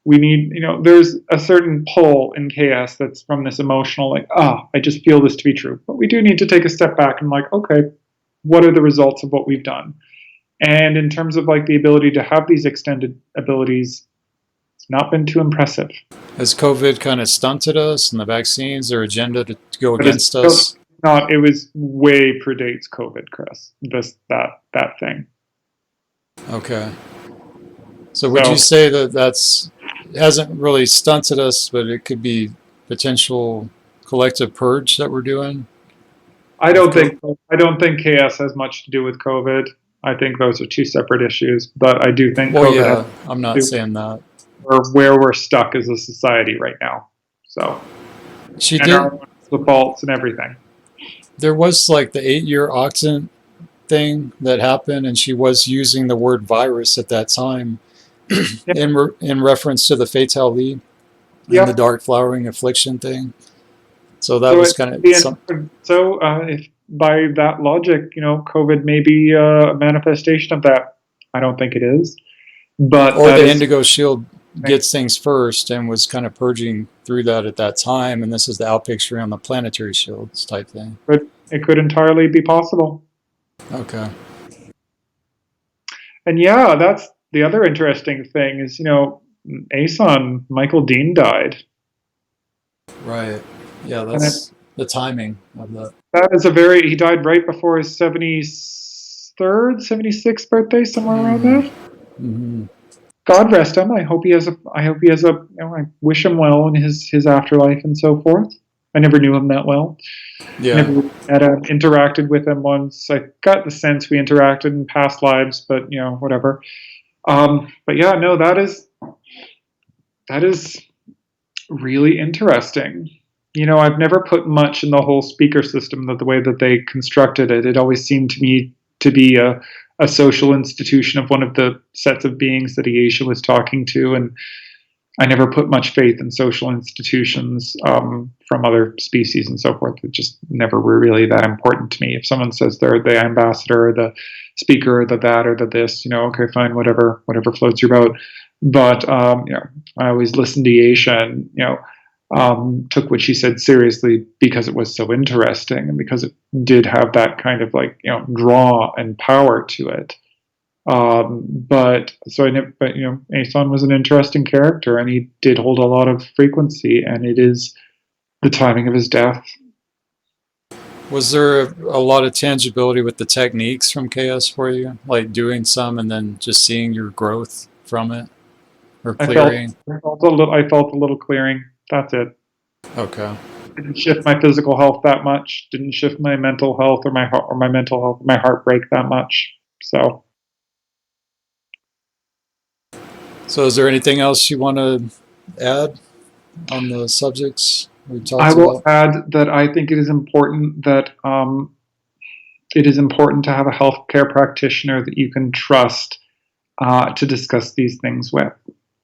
we need, there's a certain pull in chaos that's from this emotional, like, I just feel this to be true. But we do need to take a step back and, like, okay, what are the results of what we've done? And in terms of like the ability to have these extended abilities, it's not been too impressive. Has COVID kind of stunted us and the vaccines, their agenda to go But it's against still us? not. It was way predates COVID, Chris. That thing. Okay. So would you So say that that's hasn't really stunted us, but it could be potential collective purge that we're doing I with don't COVID? think I don't think chaos has much to do with COVID. I think those are two separate issues. But I do think Well, COVID has yeah, I'm to not do saying that. with where we're stuck as a society right now. So She and did. our faults and everything. There was like the 8-year octant thing that happened, and she was using the word virus at that time Yeah. in reference to the fatale and the Yep. dark flowering affliction thing. So that So was it kind the of some. so if by that logic, COVID may be a manifestation of that. I don't think it is, but Or that the is indigo shield gets things first and was kind of purging through that at that time, and this is the outpicture on the planetary shields type thing. it could entirely be possible. Okay. And yeah, that's the other interesting thing is Aeson Michael Dean died, Right. Yeah, and that's the timing of that. that is he died right before his 73rd, 76th birthday, somewhere around there. Mm-hmm. God rest him. I wish him well in his afterlife and so forth. I never knew him that well. Yeah. Never interacted with him once. I got the sense we interacted in past lives, but whatever. But yeah, no, that is really interesting. I've never put much in the whole speaker system, that the way that they constructed it. It always seemed to me to be a social institution of one of the sets of beings that Aisha was talking to, and I never put much faith in social institutions from other species and so forth. It just never were really that important to me. If someone says they're the ambassador, or the speaker, or the that, or the this, okay, fine, whatever floats your boat. But I always listened to Aisha and took what she said seriously because it was so interesting and because it did have that kind of like draw and power to it. But Aeson was an interesting character, and he did hold a lot of frequency, and it is the timing of his death. Was there a lot of tangibility with the techniques from chaos for you, like doing some and then just seeing your growth from it, or I felt clearing? I felt a little clearing. That's it. Okay. Didn't shift my physical health that much. Didn't shift my mental health or my mental health, my heartbreak that much. So Is there anything else you want to add on the subjects we I talked will about? add that I think it is important that it is important to have a healthcare practitioner that you can trust to discuss these things with.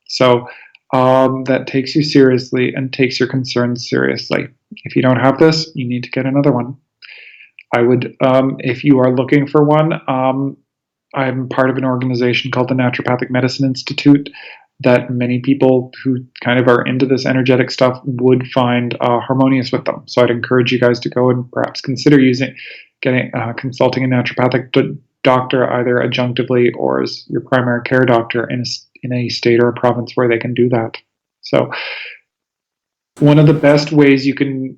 So that takes you seriously and takes your concerns seriously. If you don't have this, you need to get another one. I would, if you are looking for one, I'm part of an organization called the Naturopathic Medicine Institute that many people who kind of are into this energetic stuff would find harmonious with them. So I'd encourage you guys to go and perhaps consider consulting a naturopathic doctor, either adjunctively or as your primary care doctor in a state or a province where they can do that. So one of the best ways you can,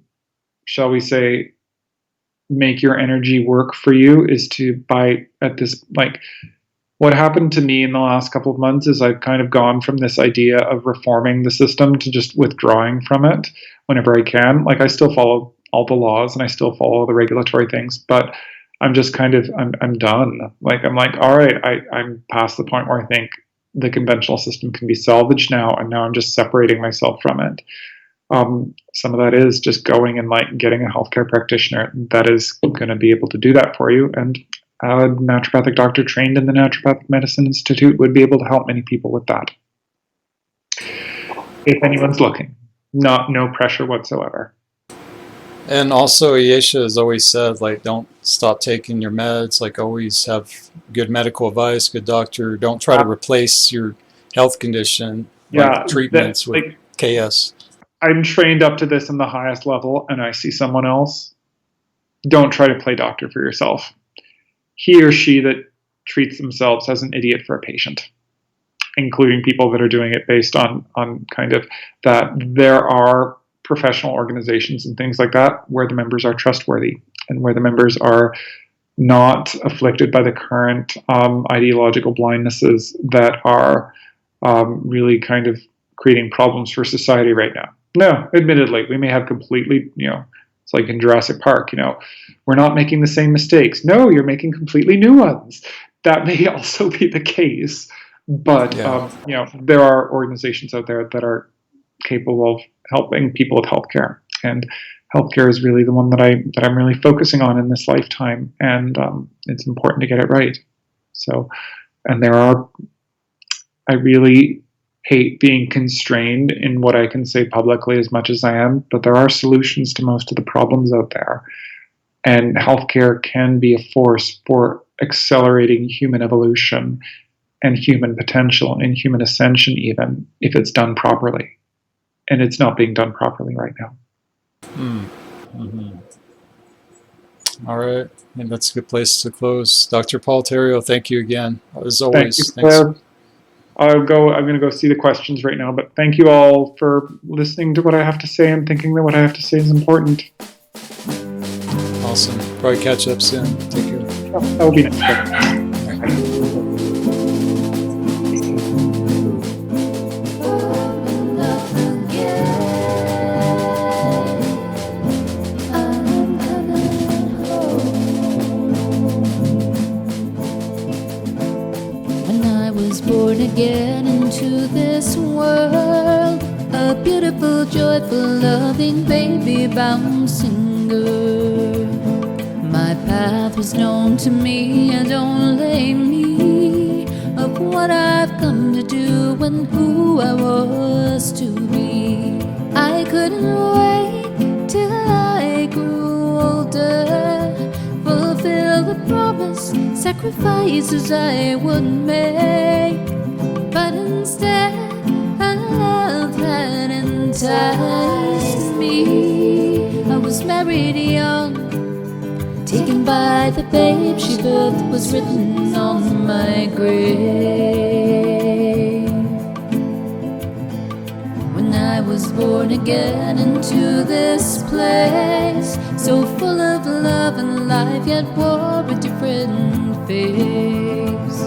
shall we say, make your energy work for you is to what happened to me in the last couple of months is I've kind of gone from this idea of reforming the system to just withdrawing from it whenever I can. Like, I still follow all the laws and I still follow the regulatory things, but I'm just kind of, I'm done. Like, I'm like, all right, I'm past the point where I think the conventional system can be salvaged now, and now I'm just separating myself from it. Some of that is just going and getting a healthcare practitioner that is going to be able to do that for you. And a naturopathic doctor trained in the Naturopathic Medicine Institute would be able to help many people with that. If anyone's looking, no pressure whatsoever. And also, Elaisa has always said, don't stop taking your meds. Always have good medical advice, good doctor. Don't try to replace your health condition, treatments with KS. I'm trained up to this in the highest level, and I see someone else. Don't try to play doctor for yourself. He or she that treats themselves as an idiot for a patient, including people that are doing it based on kind of that. There are professional organizations and things like that where the members are trustworthy and where the members are not afflicted by the current ideological blindnesses that are really kind of creating problems for society right now. No, admittedly, we may have completely, it's like in Jurassic Park, we're not making the same mistakes. No, you're making completely new ones. That may also be the case. But, there are organizations out there that are capable of helping people with healthcare. And healthcare is really the one that I'm really focusing on in this lifetime. And it's important to get it right. So, and I really hate being constrained in what I can say publicly as much as I am, but there are solutions to most of the problems out there. And healthcare can be a force for accelerating human evolution and human potential and human ascension, even if it's done properly. And it's not being done properly right now. Mm-hmm. All right. And that's a good place to close. Dr. Paul Theriault, thank you again. As always. Thank you, Claire. I'm going to go see the questions right now, but thank you all for listening to what I have to say and thinking that what I have to say is important. Awesome. Probably catch up soon. Take care. That will be next time. Born again into this world, a beautiful, joyful, loving baby bouncing girl. My path was known to me, and don't blame me of what I've come to do and who I was to be. I couldn't wait till I grew older, fulfill the promise, sacrifices I would make. But instead, a love that enticed me. I was married young, taken by the babe she birthed, was written on my grave. When I was born again into this place, so full of love and life, yet wore a different face.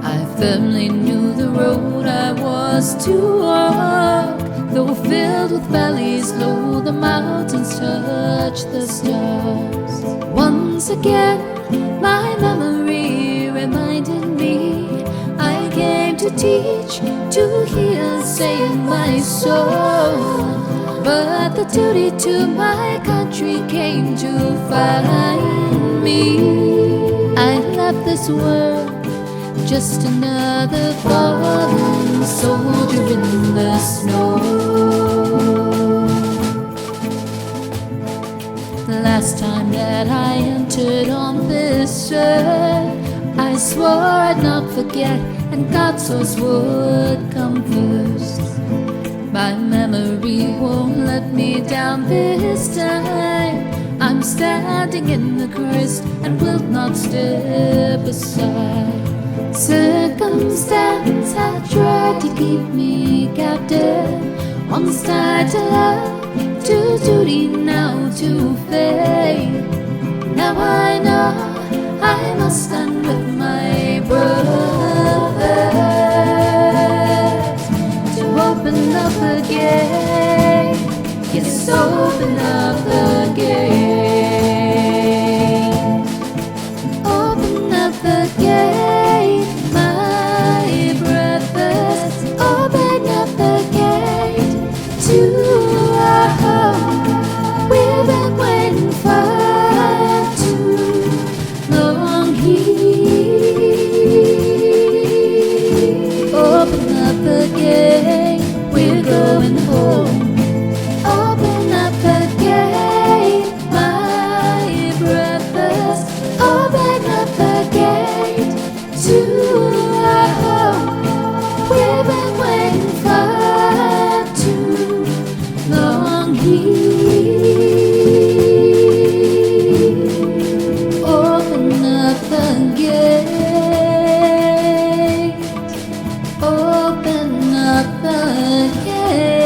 I firmly knew the road I was to walk, though filled with valleys low, the mountains touch the stars. Once again, my memory reminded me I came to teach, to heal, save my soul. But the duty to my country came to find me. I left this world, just another fallen soldier in the snow. The last time that I entered on this earth, I swore I'd not forget, and God's source would come first. My memory won't let me down this time. I'm standing in the crest and will not step aside. Circumstance had tried to keep me captive, once tied to love, to duty, now to faith. Now I know I must stand with my brothers to open up the gate. Yes, open up the gate. Open up the gate, my brothers. Open up the gate to our home. We've been waiting for too long here. Open up the gate, we're going home. Open up the gate, my brothers. Open up the gate to our home. We've been waiting for too long here. Open up the gate. Open up the gate.